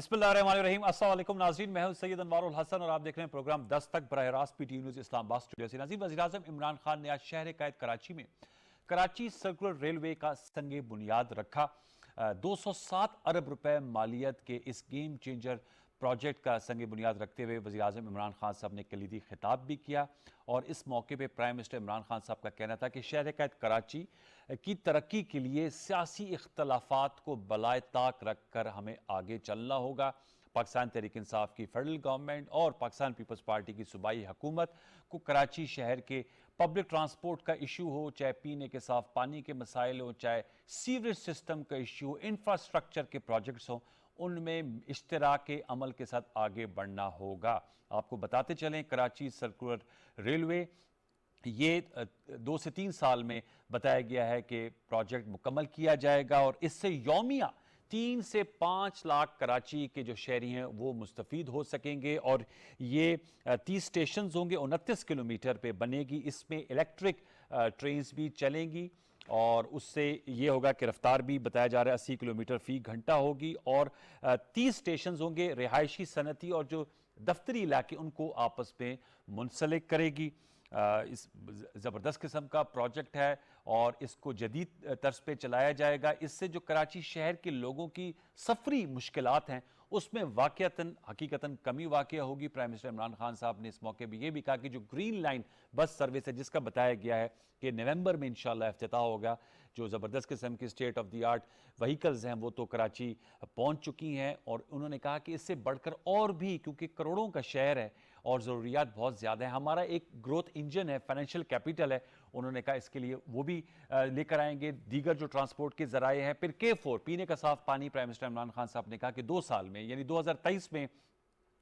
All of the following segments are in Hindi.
बिस्मिल्लाहिर्रहमानिर्रहीम। अस्सलाम वालेकुम नाज़रीन, मैं हूं सैयद अनवारुल हसन और आप देख रहे हैं प्रोग्राम 10 तक बराह रास्त पीटीवी न्यूज़ इस्लामाबाद स्टूडियो से। नाज़रीन, वज़ीर-ए-आज़म इमरान खान ने आज शहर कैद कराची में कराची सर्कुलर रेलवे का संगे बुनियाद रखा। 207 अरब रुपए मालियत के इस गेम चेंजर प्रोजेक्ट का संगे बुनियाद रखते हुए वज़ीर-ए-आज़म इमरान खान साहब ने कलीदी खिताब भी किया और इस मौके पर प्राइम मिनिस्टर इमरान खान साहब का कहना था कि शहर कैद कराची की तरक्की के लिए सियासी इख्तलाफात को बलाए ताक रख कर हमें आगे चलना होगा। पाकिस्तान तहरीक इंसाफ की फेडरल गवर्नमेंट और पाकिस्तान पीपल्स पार्टी की सूबाई हुकूमत को कराची शहर के पब्लिक ट्रांसपोर्ट का इशू हो, चाहे पीने के साफ पानी के मसाइल हो, चाहे सीवरेज सिस्टम का इशू हो, इंफ्रास्ट्रक्चर के प्रोजेक्ट्स हों, उनमें इश्तराक के अमल के साथ आगे बढ़ना होगा। आपको बताते चलें, कराची सर्कुलर रेलवे ये 2 से 3 साल में बताया गया है कि प्रोजेक्ट मुकम्मल किया जाएगा और इससे यौमिया 3 से 5 लाख कराची के जो शहरी हैं वो मुस्तफ़ीद हो सकेंगे और ये 30 स्टेशन होंगे, 29 किलोमीटर पे बनेगी। इसमें इलेक्ट्रिक ट्रेन्स भी चलेंगी और उससे ये होगा कि रफ्तार भी बताया जा रहा है 80 किलोमीटर फी घंटा होगी और 30 स्टेशन होंगे। रिहायशी, सनती और जो दफ्तरी इलाके उनको आपस में मुंसलिक करेगी। इस ज़बरदस्त किस्म का प्रोजेक्ट है और इसको जदीद तर्ज पे चलाया जाएगा। इससे जो कराची शहर के लोगों की सफरी मुश्किलात हैं उसमें वाक़यतन हकीकतन कमी वाक़या होगी। प्राइम मिनिस्टर इमरान खान साहब ने इस मौके पर यह भी कहा कि जो ग्रीन लाइन बस सर्विस है जिसका बताया गया है कि नवंबर में इंशाल्लाह इफ्तिताह होगा, जो ज़बरदस्त किस्म की state of the art vehicles हैं वो तो कराची पहुँच चुकी हैं और उन्होंने कहा कि इससे बढ़कर और भी, क्योंकि करोड़ों का शहर है और ज़रूरियात बहुत ज़्यादा है, हमारा एक ग्रोथ इंजन है, फाइनेंशियल कैपिटल है। उन्होंने कहा इसके लिए वो भी लेकर आएंगे दीगर जो ट्रांसपोर्ट के ज़राए हैं। फिर K4 पीने का साफ पानी, प्राइम मिनिस्टर इमरान खान साहब ने कहा कि 2 साल में यानी 2023 में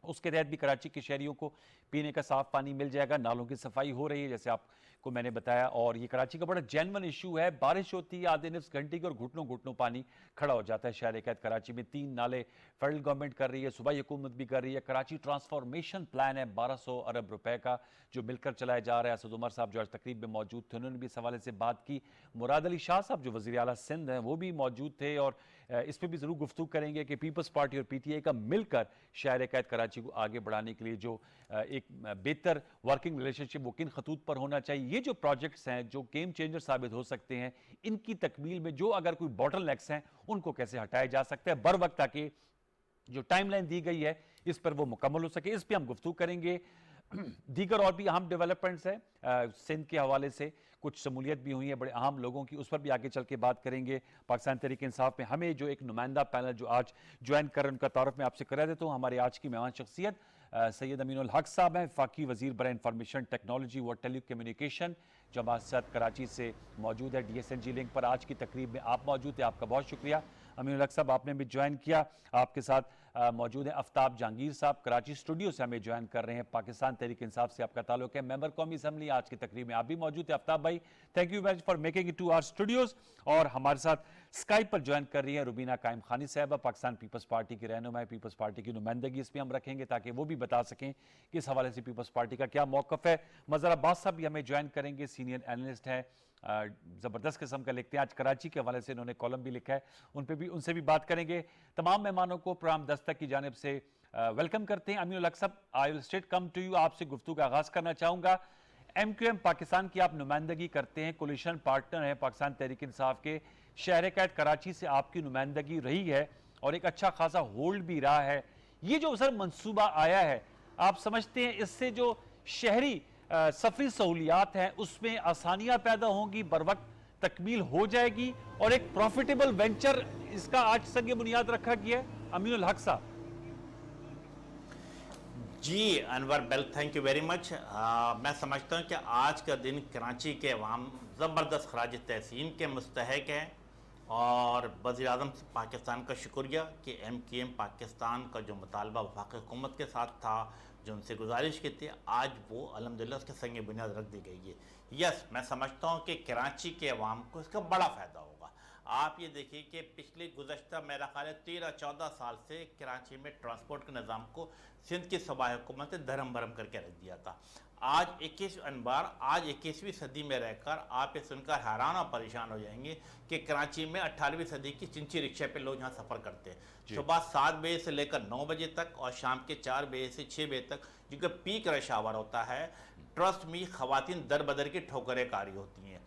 उसके तहत भी कराची के शहरियों को पीने का साफ पानी मिल जाएगा। नालों की सफाई हो रही है जैसे आपको मैंने बताया और ये कराची का बड़ा जेन्युइन इशू है। बारिश होती है आधे निफ्स घंटे की और घुटनों घुटनों पानी खड़ा हो जाता है शहर कैद कराची में। 3 नाले फेडरल गवर्नमेंट कर रही है, सूबाई हुकूमत भी कर रही है। कराची ट्रांसफॉर्मेशन प्लान है 1200 अरब रुपए का जो मिलकर चलाया जा रहा है। असद उमर साहब जो आज तकरीब में मौजूद थे उन्होंने भी इस हवाले से बात की। मुराद अली शाह साहब जो वज़ीर आला सिंध हैं वो भी मौजूद थे और इस पर भी ज़रूर गुफ्तगू करेंगे कि पीपल्स पार्टी और PTI का मिलकर शहर कैद कराची को आगे बढ़ाने के लिए जो एक बेहतर वर्किंग रिलेशनशिप वो किन खतूत पर होना चाहिए। ये जो प्रोजेक्ट्स हैं जो गेम चेंजर साबित हो सकते हैं, इनकी तकमील में जो अगर कोई बॉटल नेक्स हैं उनको कैसे हटाया जा सकता है बर वक्त, ताकि जो टाइमलाइन दी गई है इस पर वो मुकम्मल हो सके। इस पर हम गुफ्तगू करेंगे। दीगर और भी अहम डेवलपमेंट्स हैं सिंध के हवाले से, कुछ शमूलियत भी हुई है बड़े अहम लोगों की, उस पर भी आगे चल के बात करेंगे। पाकिस्तान तहरीक इंसाफ में हमें जो एक नुमाइंदा पैनल जो आज ज्वाइन कर रहे हैं उनका तारुफ मैं आपसे करा देता हूँ। हमारे आज की मेहमान शख्सियत सैयद अमीनुल हक साहब हैं, वफाकी वज़ीर बराए इंफॉर्मेशन टेक्नोलॉजी व टेली कम्युनिकेशन, जो हमारे साथ कराची से मौजूद है। DSNG लिंक पर आज की तकरीब में आप मौजूद थे, आपका बहुत शुक्रिया। अमीनुल हक साहब आपने भी ज्वाइन किया। आपके साथ मौजूद हैं आफ्ताब जहांगीर साहब, कराची स्टूडियो से हमें ज्वाइन कर रहे हैं। पाकिस्तान तहरीक इंसाफ से आपका ताल्लुक है, मेंबर कौमी असम्बली। आज की तकरीब में आप भी मौजूद थे। आफ्ताब भाई, thank you very much for making it to our studios. और हमारे साथ स्काइप पर ज्वाइन कर रही है रुबीना कायम खानी साहबा, पाकिस्तान पीपल्स पार्टी की रहनुमा, पीपल्स पार्टी की नुमाइंदगी इसमें हम रखेंगे ताकि वो भी बता सकें कि इस हवाले से पीपल्स पार्टी का क्या मौकफ है। मज़हर अब्बास साहब भी हमें ज्वाइन करेंगे, सीनियर एनालिस्ट हैं, ज़बरदस्त किस्म का लिखते हैं। आज कराची के हवाले से इन्होंने कॉलम भी लिखा है, उनसे भी बात करेंगे। तमाम मेहमानों को प्रोग्राम 10 तक की जानिब से वेलकम करते हैं। अमीनुल हक साहब, I will straight come to you, आपसे गुफ्तगू का आगाज करना चाहूँगा। MQM पाकिस्तान की आप नुमाइंदगी करते हैं, कोलिशन पार्टनर है पाकिस्तान तहरीक इंसाफ के। शहर कैद कराची से आपकी नुमाइंदगी रही है और एक अच्छा खासा होल्ड भी रहा है। ये जो सर मंसूबा आया है, आप समझते हैं इससे जो शहरी सफरी सहूलियात हैं उसमें आसानियां पैदा होंगी, बर वक्त तकमील हो जाएगी और एक प्रॉफिटेबल वेंचर इसका आज संग बुनियाद रखा गया है? अमीनुल हक साहब जी। अनवर बेल, थैंक यू वेरी मच। मैं समझता हूँ कि आज का दिन कराची के अवाम ज़बरदस्त खराज तहसीन के मुस्तहक हैं और वज़ीर-ए-आज़म पाकिस्तान का शुक्रिया कि MQM पाकिस्तान का जो मुतालबा वफाकी हुकूमत के साथ था, जो उनसे गुजारिश की थी, आज वो अल्हम्दुलिल्लाह उसके संग बुनियाद रख दी गई है। यस, मैं समझता हूँ कि कराची के अवाम को इसका बड़ा फ़ायदा होगा। आप ये देखिए कि पिछले गुज़श्ता मेरा ख्याल है 13-14 साल से कराची में ट्रांसपोर्ट के निज़ाम को सिंध की सूबाई हुकूमत ने धर्म भरम करके रख दिया था। आज 21वीं सदी में रहकर आप ये सुनकर हैरान और परेशान हो जाएंगे कि कराची में 18वीं सदी की चिंची रिक्शा पे लोग यहाँ सफ़र करते हैं। सुबह 7 बजे से लेकर 9 बजे तक और शाम के 4 बजे से 6 बजे तक, जिनका पीक रश आवर होता है। ट्रस्ट में ख़वातीन दर बदर की ठोकरें कारी होती हैं,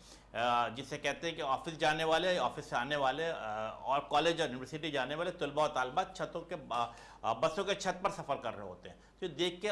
जिसे कहते हैं कि ऑफिस जाने वाले, ऑफिस से आने वाले और कॉलेज और यूनिवर्सिटी जाने वाले तलबा और तालबात बसों के छत पर सफ़र कर रहे होते हैं। तो देख के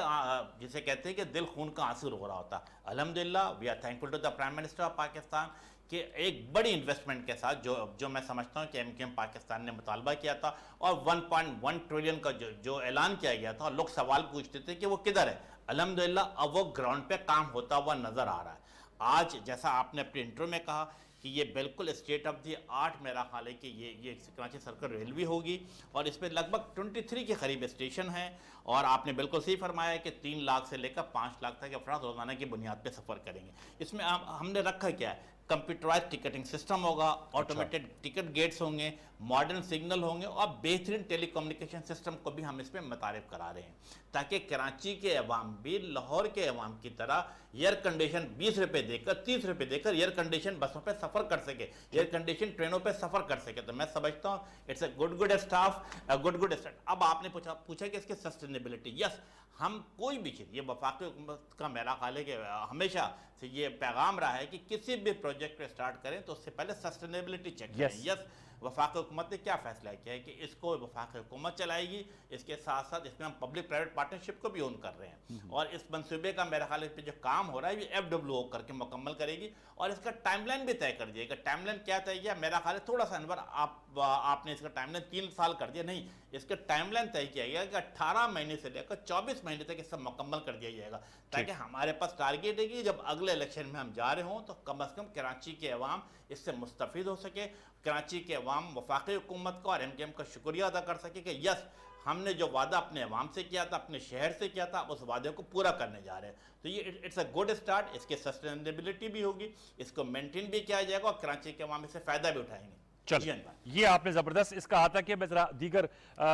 जिसे कहते हैं कि दिल खून का आंसू रो रहा होता है। अल्हम्दुलिल्लाह we are thankful to the prime minister of Pakistan कि एक बड़ी इन्वेस्टमेंट के साथ जो मैं समझता हूँ कि एमकेएम पाकिस्तान ने मुतालबा किया था और 1.1 ट्रिलियन का जो ऐलान किया गया था, लोग सवाल पूछते थे कि वो किधर है। अल्हम्दुलिल्लाह अब वो ग्राउंड पे काम होता हुआ नज़र आ रहा है। आज जैसा आपने अपने इंट्रो में कहा कि ये बिल्कुल स्टेट ऑफ द आर्ट मेरा ख्याल है कि ये कराची सर्कल रेलवे होगी और इसमें लगभग 23 के करीब स्टेशन हैं। और आपने बिल्कुल सही फरमाया कि 3 लाख से लेकर 5 लाख तक अफराद रोज़ाना की बुनियाद पे सफ़र करेंगे। इसमें हमने रखा क्या है, कंप्यूटराइज टिकटिंग सिस्टम होगा, ऑटोमेटेड टिकट गेट्स होंगे, मॉडर्न सिग्नल होंगे और बेहतरीन टेलीकम्युनिकेशन सिस्टम को भी हम इसमें मुतारिफ करा रहे हैं ताकि कराची के अवाम भी लाहौर के अवाम की तरह एयर कंडीशन 20 रुपये देकर 30 रुपये देकर एयर कंडीशन बसों पे सफ़र कर सके, एयर कंडीशन ट्रेनों पे सफ़र कर सके। तो मैं समझता हूँ इट्स अ गुड स्टार्ट। अब आपने पूछा कि इसकी सस्टेनेबिलिटी, यस, हम कोई भी चीज़, ये वफाकी हुकूमत का मेरा ख्याल है कि हमेशा से ये पैगाम रहा है कि किसी भी प्रोजेक्ट को स्टार्ट करें तो उससे पहले सस्टेनेबिलिटी चेक करें। यस, वफाक हुकूमत ने क्या फ़ैसला किया है कि इसको वफाक हुकूमत चलाएगी, इसके साथ साथ इसमें हम पब्लिक प्राइवेट पार्टनरशिप को भी ओन कर रहे हैं और इस मनसूबे का मेरा ख्याल है जो काम हो रहा है ये FWO करके मुकम्मल करेगी और इसका टाइमलाइन भी तय कर दिएगा। टाइमलाइन क्या तय किया, मेरा ख्याल है थोड़ा सा अनवर आपने इसका टाइमलाइन 3 साल कर दिया, नहीं, इसका टाइमलाइन तय किया गया कि 18 महीने से लेकर 24 महीने तक इसे मुकम्मल कर दिया जाएगा ताकि हमारे पास टारगेट है कि जब अगले इलेक्शन में हम जा रहे हों तो कम अज़ कम कराची के अवाम इससे मुस्तफ़ीद हो सके, कराची के अवाम वफाकी हुकूमत का और एमकेएम का शुक्रिया अदा कर सके कि यस, हमने जो वादा अपने अवाम से किया था, अपने शहर से किया था, उस वादे को पूरा करने जा रहे हैं। तो ये इट्स अ गुड स्टार्ट। इसकी सस्टेनेबिलिटी भी होगी, इसको मेंटेन भी किया जाएगा और कराची के अवाम इससे फ़ायदा भी उठाएंगे। चलिए, ये आपने जबरदस्त इसका आता कि मैं जरा दीगर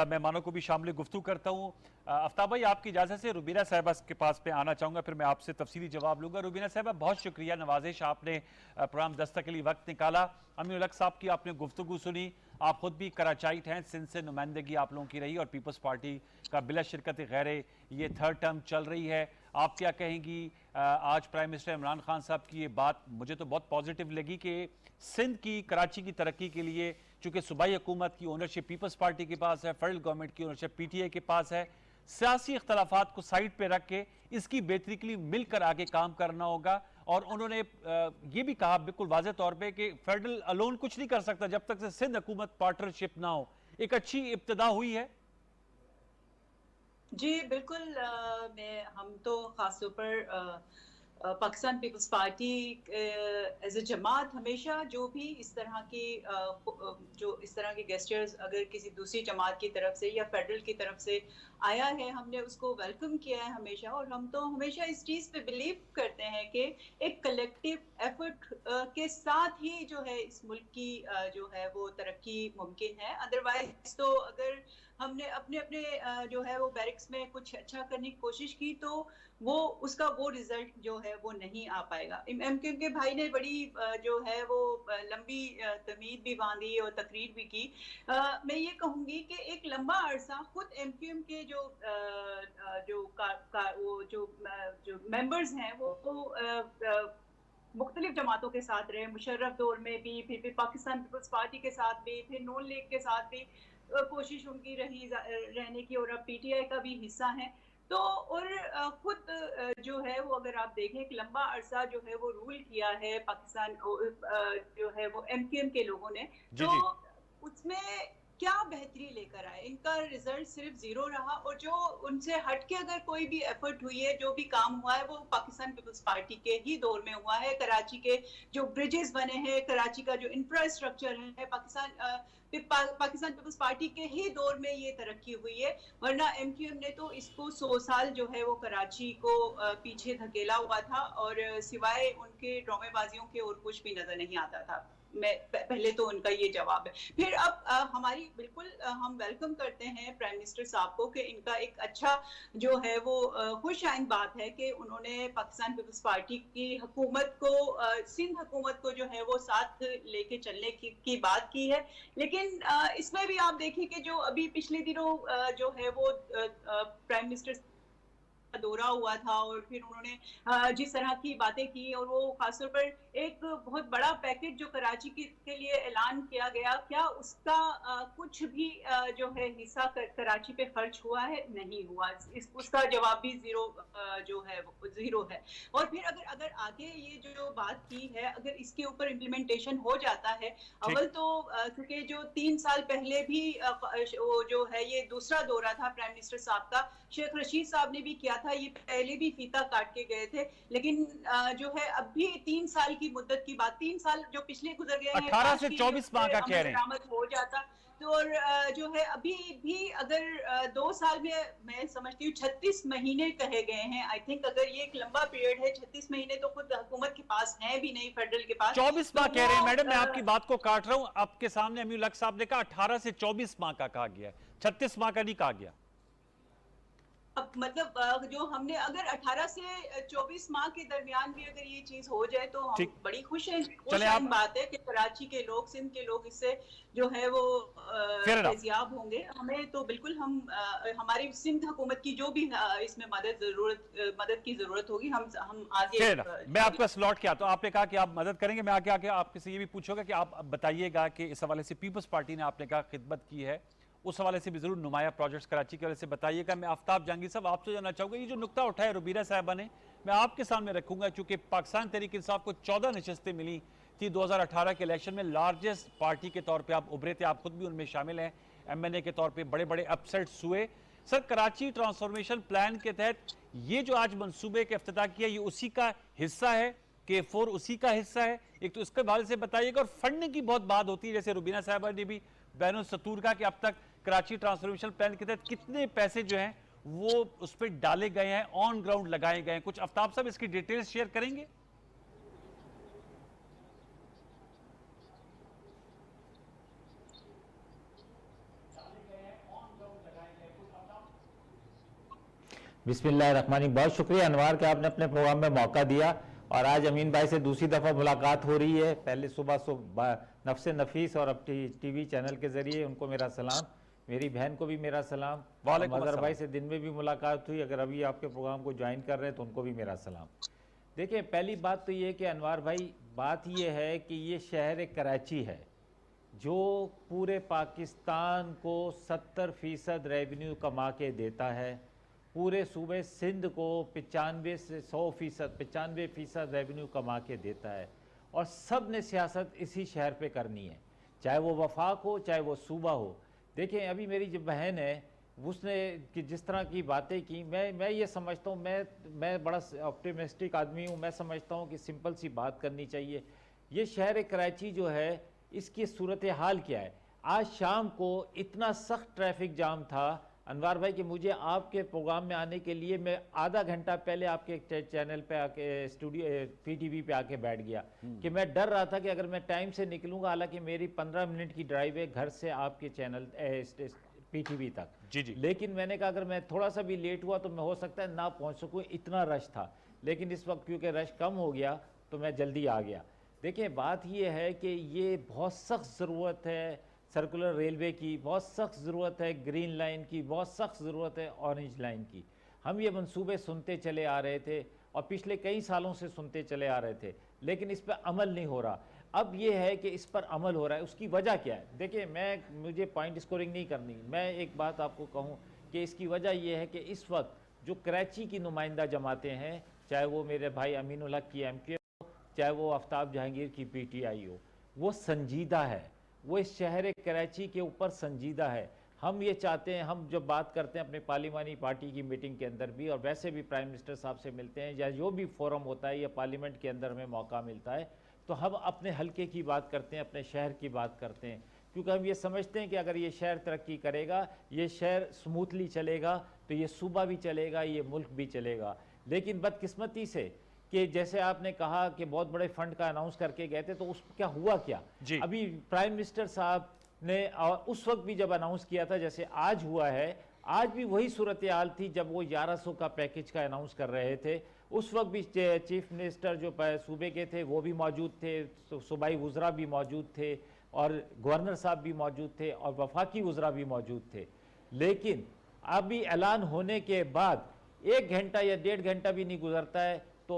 मेहमानों को भी शामिल गुफ्तगू करता हूँ। आफ्ताब भाई, आपकी इजाज़त से रुबीना साहिबा के पास पे आना चाहूँगा, फिर मैं आपसे तफसीली जवाब लूँगा। रुबीना साहिबा, बहुत शुक्रिया, नवाजिश, आपने प्रोग्राम दस्तक के लिए वक्त निकाला। अमीन उल हक साहब की आपने गुफ्तगू सुनी, आप खुद भी कराचाइट हैं, सिंध से नुमाइंदगी आप लोगों की रही और पीपल्स पार्टी का बिला शिरकत गैर ये 3rd टर्म चल रही है। आप क्या कहेंगी? आज प्राइम मिनिस्टर इमरान खान साहब की ये बात मुझे तो बहुत पॉजिटिव लगी कि सिंध की, कराची की तरक्की के लिए, चूँकि सूबाई हुकूमत की ओनरशिप पीपल्स पार्टी के पास है, फेडरल गवर्नमेंट की ओनरशिप PTI के पास है, सियासी इख्तलाफात को साइड पे रख के इसकी बेहतरी के लिए मिलकर आगे काम करना होगा। और उन्होंने ये भी कहा बिल्कुल वाज़ेह तौर पे कि फेडरल अलोन कुछ नहीं कर सकता जब तक से सिंध हुकूमत पार्टनरशिप ना हो। एक अच्छी इब्तिदा हुई है। जी बिल्कुल, हम तो ख़ासतौर पर पाकिस्तान पीपल्स पार्टी एज ए जमात हमेशा जो भी इस तरह के गेस्चर्स अगर किसी दूसरी जमात की तरफ से या फेडरल की तरफ से आया है, हमने उसको वेलकम किया है हमेशा। और हम तो हमेशा इस चीज़ पे बिलीव करते हैं कि एक कलेक्टिव एफर्ट के साथ ही जो है इस मुल्क की जो है वो तरक्की मुमकिन है। अदरवाइज तो अगर हमने अपने अपने जो है वो बैरिक्स में कुछ अच्छा करने की कोशिश की तो उसका वो रिजल्ट जो है वो नहीं आ पाएगा। एमकेएम के भाई ने बड़ी जो है वो लंबी तमीद भी बांधी और तकरीर भी की। मैं ये कहूँगी कि एक लंबा अरसा खुद एमकेएम के जो मेंबर्स हैं वो मुख्तलिफ जमातों के साथ रहे, मुशर्रफ दौर में भी, फिर पाकिस्तान पीपल्स पार्टी के साथ भी, फिर नून लीग के साथ भी कोशिश उनकी रही रहने की और अब PTI का भी हिस्सा है। तो और खुद जो है वो अगर आप देखें एक लंबा अरसा जो है वो रूल किया है पाकिस्तान जो है वो एमकेएम के लोगों ने, तो उसमें क्या बेहतरी लेकर आए, इनका रिजल्ट सिर्फ 0 रहा। और जो उनसे हट के अगर कोई भी एफर्ट हुई है, जो भी काम हुआ है, वो पाकिस्तान पीपल्स पार्टी के ही दौर में हुआ है। कराची के जो ब्रिजेस बने हैं, कराची का जो इंफ्रास्ट्रक्चर है, पाकिस्तान पीपल्स पार्टी के ही दौर में ये तरक्की हुई है। वरना एमकेएम ने तो इसको 100 साल जो है वो कराची को पीछे धकेला हुआ था और सिवाय उनके ड्रामेबाजियों के और कुछ भी नजर नहीं आता था। पहले तो उनका ये जवाब है। फिर अब हमारी बिल्कुल हम वेलकम करते हैं प्राइम मिनिस्टर साहब को कि इनका एक अच्छा जो है वो खुशआइंद बात है कि उन्होंने पाकिस्तान पीपल्स पार्टी की हुकूमत को सिंध हुकूमत को जो है वो साथ लेके चलने की बात की है। लेकिन इसमें भी आप देखिए कि जो अभी पिछले दिनों जो है वो प्राइम मिनिस्टर दौरा हुआ था और फिर उन्होंने जिस तरह की बातें की और वो खासतौर पर एक बहुत बड़ा पैकेज जो कराची के लिए ऐलान किया गया, क्या उसका कुछ भी जो है हिस्सा कराची पे खर्च हुआ है? नहीं हुआ। उसका जवाब भी जो है वो जीरो है। और फिर अगर आगे ये जो बात की है, अगर इसके ऊपर इम्प्लीमेंटेशन हो जाता है, अव्वल तो क्योंकि जो 3 साल पहले भी वो जो है ये दूसरा दौरा था प्राइम मिनिस्टर साहब का, शेख रशीद साहब ने भी किया था, ये पहले भी फीता काट के गए थे। लेकिन जो है अब भी 3 साल की मुद्दत की बात, 3 साल जो पिछले गुजर गए हैं, 18 से 24 माह का कह रहे हैं हो जाता तो। और जो है अभी भी अगर 2 साल में मैं समझती हूँ 36 महीने कहे गए हैं। आई थिंक अगर ये एक लंबा पीरियड है, 36 महीने तो खुद हुकूमत के पास है भी नहीं, फेडरल के पास 24 माह कह रहे हैं। मैडम मैं आपकी बात को काट रहा हूं, आपके सामने अमीरुल हक साहब ने कहा 18 से 24 माह का कहा गया है, 36 माह का नहीं कहा गया। अब मतलब जो हमने अगर 18 से 24 माह के दरमियान भी अगर ये चीज हो जाए तो हम बड़ी खुश बात है कि कराची के लोग, सिंध के लोग इससे जो है वो फैजियाब होंगे। हमें तो बिल्कुल हमारी सिंध हुकूमत की जो भी इसमें मदद की जरूरत होगी, हम आगे। मैं आपका स्लॉट क्या, तो आपने कहा कि आप मदद करेंगे, मैं आगे आपसे ये भी पूछूंगा कि आप बताइएगा कि इस हवाले से पीपल्स पार्टी ने आपने कहा खिदमत की है, उस हवाले से भी जरूर नुमाया प्रोजेक्ट्स कराची के हवाले से बताइएगा। मैं आफ्ताब जहांगीर साहब आपसे जानना चाहूंगा, ये जो नुक्ता उठाया रुबीना साहिबा ने, मैं आपके सामने रखूंगा, चूंकि पाकिस्तान तहरीक इंसाफ को 14 नशस्तें मिली थी 2018 के इलेक्शन में, लार्जेस्ट पार्टी के तौर पे आप उभरे थे, आप खुद भी उनमें शामिल हैं, MNA के तौर पे बड़े बड़े अपसेट्स हुए। सर, कराची ट्रांसफॉर्मेशन प्लान के तहत ये जो आज मंसूबे के इफ्तिताह किया, ये उसी का हिस्सा है, K4 उसी का हिस्सा है? एक तो इसके बारे से बताइएगा। और फंडिंग की बहुत बात होती है, जैसे रुबीना साहिबा ने भी बैनुल सतूर का कि अब तक कराची ट्रांसफॉर्मेशन प्लान के तहत कितने पैसे जो हैं वो उस पर डाले गए हैं, ऑन ग्राउंड लगाए गए हैं, कुछ आफ्ताब साहब इसकी डिटेल्स शेयर करेंगे? बिस्मिल्लाहिर्रहमानिर्रहीम। बहुत शुक्रिया अनवार कि आपने अपने प्रोग्राम में मौका दिया और आज अमीन भाई से दूसरी दफ़ा मुलाकात हो रही है। पहले सुबह नफ्से नफीस और अब टीवी चैनल के ज़रिए उनको मेरा सलाम, मेरी बहन को भी मेरा सलाम, मदर भाई से दिन में भी मुलाकात हुई, अगर अभी आपके प्रोग्राम को ज्वाइन कर रहे हैं तो उनको भी मेरा सलाम। देखिए, पहली बात तो ये कि अनवार भाई, बात ये है कि ये शहर कराची है जो पूरे पाकिस्तान को 70% रेवेन्यू कमा के देता है, पूरे सूबे सिंध को 95 से 100% रेवेन्यू कमा के देता है, और सब ने सियासत इसी शहर पे करनी है, चाहे वो वफाक हो चाहे वो सूबा हो। देखिए, अभी मेरी जो बहन है उसने कि जिस तरह की बातें की, मैं ये समझता हूँ, मैं बड़ा ऑप्टिमिस्टिक आदमी हूँ, मैं समझता हूँ कि सिंपल सी बात करनी चाहिए। ये शहर कराची जो है, इसकी सूरत हाल क्या है? आज शाम को इतना सख्त ट्रैफिक जाम था अनवार भाई कि मुझे आपके प्रोग्राम में आने के लिए मैं आधा घंटा पहले आपके चैनल पे आके स्टूडियो PTV पे आके बैठ गया कि मैं डर रहा था कि अगर मैं टाइम से निकलूंगा, हालांकि मेरी 15 मिनट की ड्राइव है घर से आपके चैनल PTV तक, जी, लेकिन मैंने कहा अगर मैं थोड़ा सा भी लेट हुआ तो मैं हो सकता है ना पहुँच सकूँ, इतना रश था। लेकिन इस वक्त क्योंकि रश कम हो गया तो मैं जल्दी आ गया। देखिए, बात ये है कि ये बहुत सख्त ज़रूरत है सर्कुलर रेलवे की, बहुत सख्त ज़रूरत है ग्रीन लाइन की, बहुत सख्त ज़रूरत है ऑरेंज लाइन की। हम ये मंसूबे सुनते चले आ रहे थे और पिछले कई सालों से सुनते चले आ रहे थे, लेकिन इस पर अमल नहीं हो रहा। अब ये है कि इस पर अमल हो रहा है, उसकी वजह क्या है? देखिए, मुझे पॉइंट स्कोरिंग नहीं करनी, मैं एक बात आपको कहूँ कि इसकी वजह यह है कि इस वक्त जो कराची की नुमाइंदा जमातें हैं, चाहे वो मेरे भाई अमीनुल हक की MK हो, चाहे वो आफ्ताब जहांगीर की PTI हो, वो संजीदा है, वो इस शहर कराची के ऊपर संजीदा है। हम ये चाहते हैं, हम जब बात करते हैं अपने पार्लिमानी पार्टी की मीटिंग के अंदर भी और वैसे भी प्राइम मिनिस्टर साहब से मिलते हैं या जो भी फोरम होता है या पार्लियामेंट के अंदर में मौका मिलता है, तो हम अपने हलके की बात करते हैं, अपने शहर की बात करते हैं, क्योंकि हम ये समझते हैं कि अगर ये शहर तरक्की करेगा, ये शहर स्मूथली चलेगा, तो ये सूबा भी चलेगा, ये मुल्क भी चलेगा। लेकिन बदकिस्मती से कि जैसे आपने कहा कि बहुत बड़े फंड का अनाउंस करके गए थे, तो उस क्या हुआ क्या? जी। अभी प्राइम मिनिस्टर साहब ने उस वक्त भी जब अनाउंस किया था, जैसे आज हुआ है, आज भी वही सूरत हाल थी जब वो 1100 का पैकेज का अनाउंस कर रहे थे। उस वक्त भी चीफ मिनिस्टर जो सूबे के थे वो भी मौजूद थे, सूबाई वुज़रा भी मौजूद थे, और गवर्नर साहब भी मौजूद थे, और वफाकी वुज़रा भी मौजूद थे। लेकिन अभी ऐलान होने के बाद 1 घंटा या 1.5 घंटा भी नहीं गुजरता है तो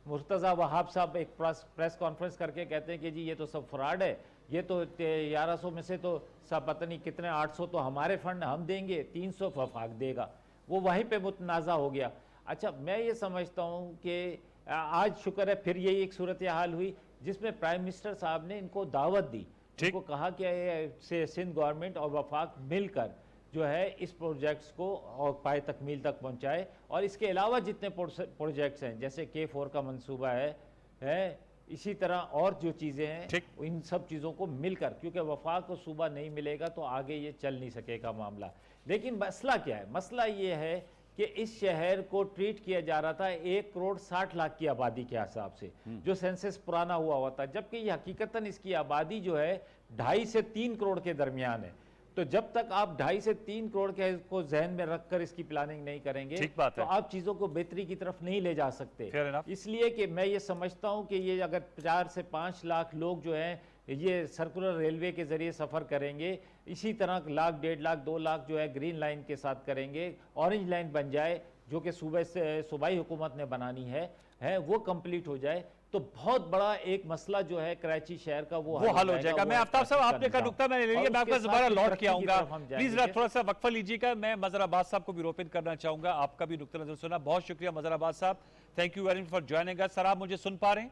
मुर्तज़ा वहाब साहब एक प्रेस कॉन्फ्रेंस करके कहते हैं कि जी ये तो सब फ्रॉड है, ये तो 1100 में से तो सब पता नहीं कितने 800 तो हमारे फंड हम देंगे, 300 वफाक देगा। वो वहीं पे मुतनाज़ा हो गया। अच्छा, मैं ये समझता हूँ कि आज शुक्र है फिर यही एक सूरत हाल हुई जिसमें प्राइम मिनिस्टर साहब ने इनको दावत दी, इनको कहा कि सिंध गवर्नमेंट और वफाक मिलकर जो है इस प्रोजेक्ट्स को और पाए तकमील तक पहुंचाए, और इसके अलावा जितने प्रोजेक्ट्स हैं जैसे K4 का मंसूबा है, इसी तरह और जो चीज़ें हैं इन सब चीज़ों को मिलकर, क्योंकि वफाक को सूबा नहीं मिलेगा तो आगे ये चल नहीं सकेगा मामला। लेकिन मसला क्या है? मसला ये है कि इस शहर को ट्रीट किया जा रहा था 1 करोड़ 60 लाख की आबादी के हिसाब से, जो सेंसस पुराना हुआ था, जबकि ये हकीकतन इसकी आबादी जो है 2.5 से 3 करोड़ के दरमियान है। तो जब तक आप 2.5 से 3 करोड़ के को जहन में रखकर इसकी प्लानिंग नहीं करेंगे तो आप चीज़ों को बेहतरी की तरफ नहीं ले जा सकते। इसलिए कि मैं ये समझता हूँ कि ये अगर 4 से 5 लाख लोग जो हैं ये सर्कुलर रेलवे के ज़रिए सफ़र करेंगे, इसी तरह 1 लाख 1.5 लाख 2 लाख जो है ग्रीन लाइन के साथ करेंगे, ऑरेंज लाइन बन जाए जो कि सूबाई हुकूमत ने बनानी है वो कंप्लीट हो जाए, तो बहुत बड़ा एक मसला जो है कराची शहर का वो हल हो जाएगा। मैं आफ्ताब साहब आपने का नुक्ता मैंने ले लिया, मैं आपका दोबारा लौट के आऊंगा, प्लीज थोड़ा सा वक्फा लीजिएगा। मैं मजहर अब्बास साहब को भी रोपित करना चाहूंगा, आपका भी नुक्ता नजर सुना। बहुत शुक्रिया मजहर अब्बास साहब, thank you very much for joining us. Sir आप मुझे सुन पा रहे हैं?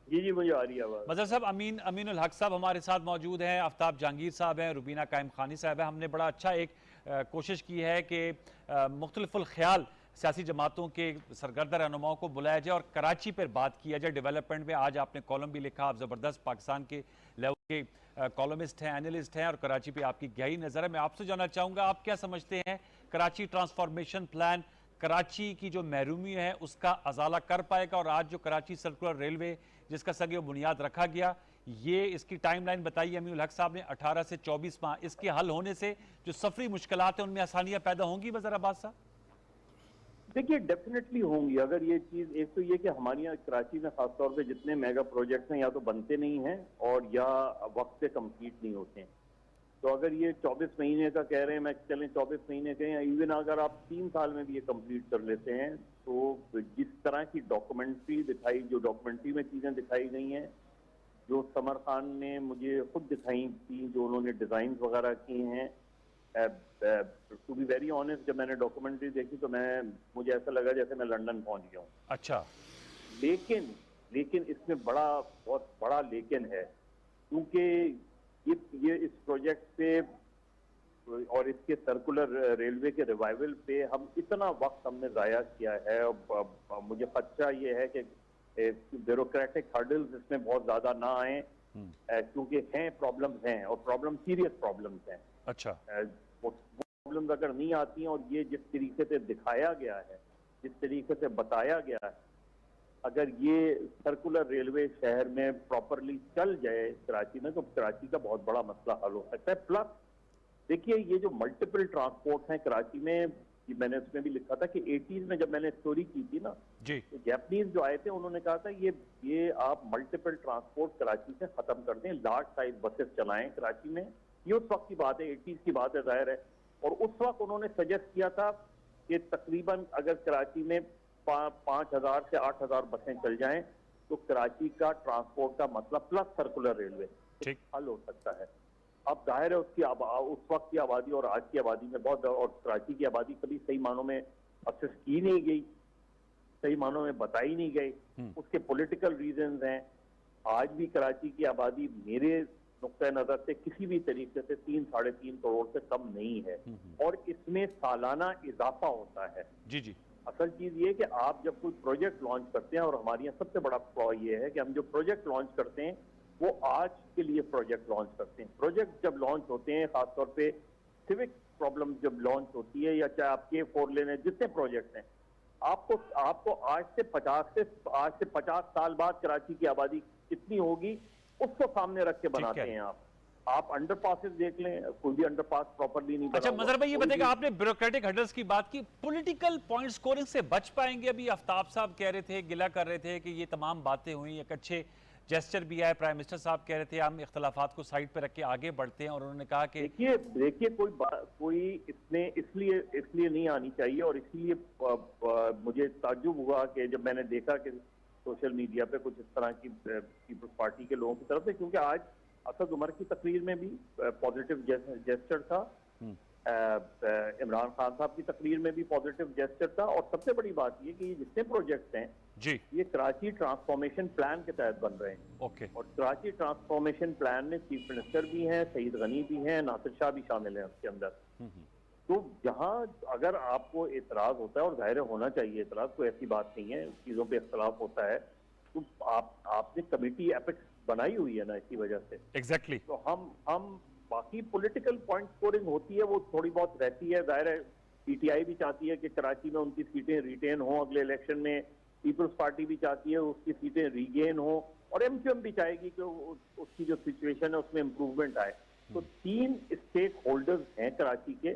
जी मुझे आ रही है आवाज़। मजहर साहब, अमीनुल हक साहब हमारे साथ मौजूद हैं, आफ्ताब जहांगीर साहब हैं, रुबीना कायम खानी साहब है। हमने बड़ा अच्छा एक कोशिश की है कि मुख्तलिफुल ख्याल सियासी जमातों के सरगर्दा रहनुमाओं को बुलाया जाए और कराची पर बात किया जाए डेवलपमेंट में। आज आपने कॉलम भी लिखा, आप ज़बरदस्त पाकिस्तान के लेवल के कॉलमिस्ट हैं, एनालिस्ट हैं, और कराची पे आपकी गहरी नज़र है। मैं आपसे जानना चाहूँगा, आप क्या समझते हैं कराची ट्रांसफॉर्मेशन प्लान कराची की जो महरूमी है उसका अजाला कर पाएगा? और आज जो कराची सर्कुलर रेलवे जिसका सगे बुनियाद रखा गया, ये इसकी टाइमलाइन बताइए अमीनुल हक साहब ने। 18 से 24 माह, इसके हल होने से जो सफरी मुश्किलात हैं उनमें आसानियाँ पैदा होंगी वज़ीर अब्बास साहब? देखिए डेफिनेटली होंगी। अगर ये चीज़, एक तो ये कि हमारे यहाँ कराची में खासतौर पे जितने मेगा प्रोजेक्ट्स हैं या तो बनते नहीं हैं और या वक्त से कंप्लीट नहीं होते हैं। तो अगर ये 24 महीने का कह रहे हैं, मैं चलें 24 महीने के, या इवन अगर आप 3 साल में भी ये कंप्लीट कर लेते हैं, तो जिस तरह की जो डॉक्यूमेंट्री में चीज़ें दिखाई गई हैं, जो समर खान ने मुझे खुद दिखाई थी, जो उन्होंने डिज़ाइन वगैरह किए हैं, टू बी वेरी ऑनेस्ट, जब मैंने डॉक्यूमेंट्री देखी तो मुझे ऐसा लगा जैसे मैं लंदन पहुंच गया हूँ। अच्छा। लेकिन इसमें बहुत बड़ा लेकिन है, क्योंकि ये इस प्रोजेक्ट पे और इसके सर्कुलर रेलवे के रिवाइवल पे हम इतना वक्त हमने ज़ाया किया है। और मुझे खदशा ये है कि ब्यूरोक्रेटिक हर्डल्स इसमें बहुत ज़्यादा ना आए, क्योंकि प्रॉब्लम्स हैं और सीरियस प्रॉब्लम्स हैं। अच्छा। वो प्रॉब्लम्स अगर नहीं आती हैं, और ये जिस तरीके से दिखाया गया है, जिस तरीके से बताया गया है, अगर ये सर्कुलर रेलवे शहर में प्रॉपरली चल जाए कराची में, तो कराची का बहुत बड़ा मसला हल हो सकता है। प्लस देखिए, ये जो मल्टीपल ट्रांसपोर्ट हैं कराची में, मैंने उसमें भी लिखा था कि 80s में जब मैंने स्टोरी की थी ना जी, तो जापानीज जो आए थे उन्होंने कहा था ये आप मल्टीपल ट्रांसपोर्ट कराची से खत्म कर दें, लार्ज साइज बसेस चलाएं कराची में। ये उस वक्त की बात है, 80s की बात है जाहिर है। और उस वक्त उन्होंने सजेस्ट किया था कि तकरीबन अगर कराची में 5,000 से 8,000 बसें चल जाएं तो कराची का ट्रांसपोर्ट का मसला प्लस सर्कुलर रेलवे हल हो सकता है। अब जाहिर है उस वक्त की आबादी और आज की आबादी में और कराची की आबादी कभी सही मानों में असेस की नहीं गई, सही मानों में बताई नहीं गई। उसके पॉलिटिकल रीजंस हैं। आज भी कराची की आबादी मेरे नुक्ते नजर से किसी भी तरीके से 3-3.5 करोड़ से कम नहीं है, और इसमें सालाना इजाफा होता है। जी। असल चीज ये कि आप जब कोई प्रोजेक्ट लॉन्च करते हैं, और हमारे यहाँ सबसे बड़ा फ्लॉ ये है कि हम जो प्रोजेक्ट लॉन्च करते हैं वो आज के लिए प्रोजेक्ट लॉन्च करते हैं। प्रोजेक्ट जब लॉन्च होते हैं, खासतौर पे सिविक प्रॉब्लम जब लॉन्च होती है, या चाहे आप K4 लेने, जितने प्रोजेक्ट हैं, आपको आज से 50 साल बाद कराची की आबादी कितनी होगी उसको सामने रख के बनाते हैं आप अंडरपासेस देख लें, कोई भी अंडरपास प्रॉपर्ली नहीं बना अच्छा हुआ। मजहर भाई ये कोई बताइएगा, भी- आपने ब्यूरोक्रेटिक हर्डल्स की बात की, पॉलिटिकल पॉइंट स्कोरिंग से बच पाएंगे? अभी आफ्ताब साहब कह रहे थे, गिला कर रहे थे कि ये तमाम बातें हुई, एक अच्छे जेस्चर भी आए, प्राइम मिनिस्टर साहब कह रहे थे हम इख्तलाफात को साइड पे रख के आगे बढ़ते हैं, और उन्होंने कहा कि देखिए कोई इसमें इसलिए नहीं आनी चाहिए, और इसलिए मुझे ताज्जुब हुआ कि जब मैंने देखा कि सोशल मीडिया पे कुछ इस तरह की पीपल्स पार्टी के लोगों की तरफ से, क्योंकि आज असद उमर की तकरीर में भी पॉजिटिव जेस्चर था, इमरान खान साहब की तकरीर में भी पॉजिटिव जेस्चर था, और सबसे बड़ी बात ये कि ये जितने प्रोजेक्ट्स हैं जी ये कराची ट्रांसफॉर्मेशन प्लान के तहत बन रहे हैं। ओके, और कराची ट्रांसफॉर्मेशन प्लान में चीफ मिनिस्टर भी हैं, सईद गनी भी हैं, नासिर शाह भी शामिल हैं उसके अंदर। तो जहां अगर आपको एतराज होता है, और जाहिर होना चाहिए एतराज, कोई ऐसी बात नहीं है, चीजों पे इख्तलाफ होता है, तो आपने कमेटी एपिक्स बनाई हुई है ना इसी वजह से। एग्जैक्टली। तो हम बाकी पॉलिटिकल पॉइंट स्कोरिंग होती है, वो थोड़ी बहुत रहती है, जाहिर है पीटीआई भी चाहती है कि कराची में उनकी सीटें रिटेन हो अगले इलेक्शन में, पीपल्स पार्टी भी चाहती है उसकी सीटें रीगेन हो, और एमक्यूएम भी चाहेगी कि उसकी जो सिचुएशन है उसमें इम्प्रूवमेंट आए। तो 3 स्टेक होल्डर्स हैं कराची के,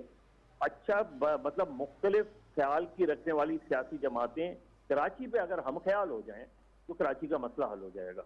अच्छा मतलब मुख्तलिफ ख्याल की रखने वाली सियासी जमातें, कराची पे अगर हम ख्याल हो जाएं तो कराची का मसला हल हो जाएगा।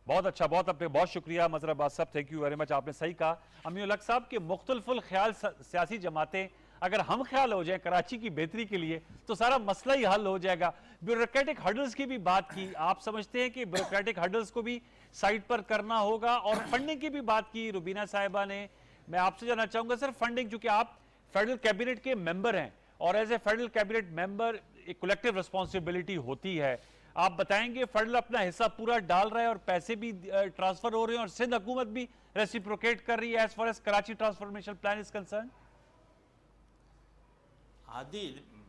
बहुत अच्छा, बहुत शुक्रिया मजहर अब्बास साहब, थैंक यू वेरी मच, आपने सही कहा। अमीनुल हक साहब के मुख्तलिफुल ख्याल सियासी जमातें अगर हम ख्याल हो जाए कराची की बेहतरी के लिए तो सारा मसला ही हल हो जाएगा। ब्यूरोक्रेटिक हर्डल्स की भी बात की, आप समझते हैं कि ब्यूरोक्रेटिक हर्डल्स को भी साइड पर करना होगा? और फंडिंग की भी बात की रुबीना साहिबा ने। मैं आपसे जानना चाहूंगा सर, फंडिंग, चूंकि आप फेडरल कैबिनेट के मेंबर हैं और as a federal cabinet member एक कलेक्टिव रिस्पॉन्सिबिलिटी होती है, आप बताएंगे फेडरल अपना हिस्सा पूरा डाल रहा है और पैसे भी ट्रांसफर हो रहे हैं और सिंध हुकूमत भी रेसिप्रोकेट कर रही है as far as Karachi transformation plan is concern? आदि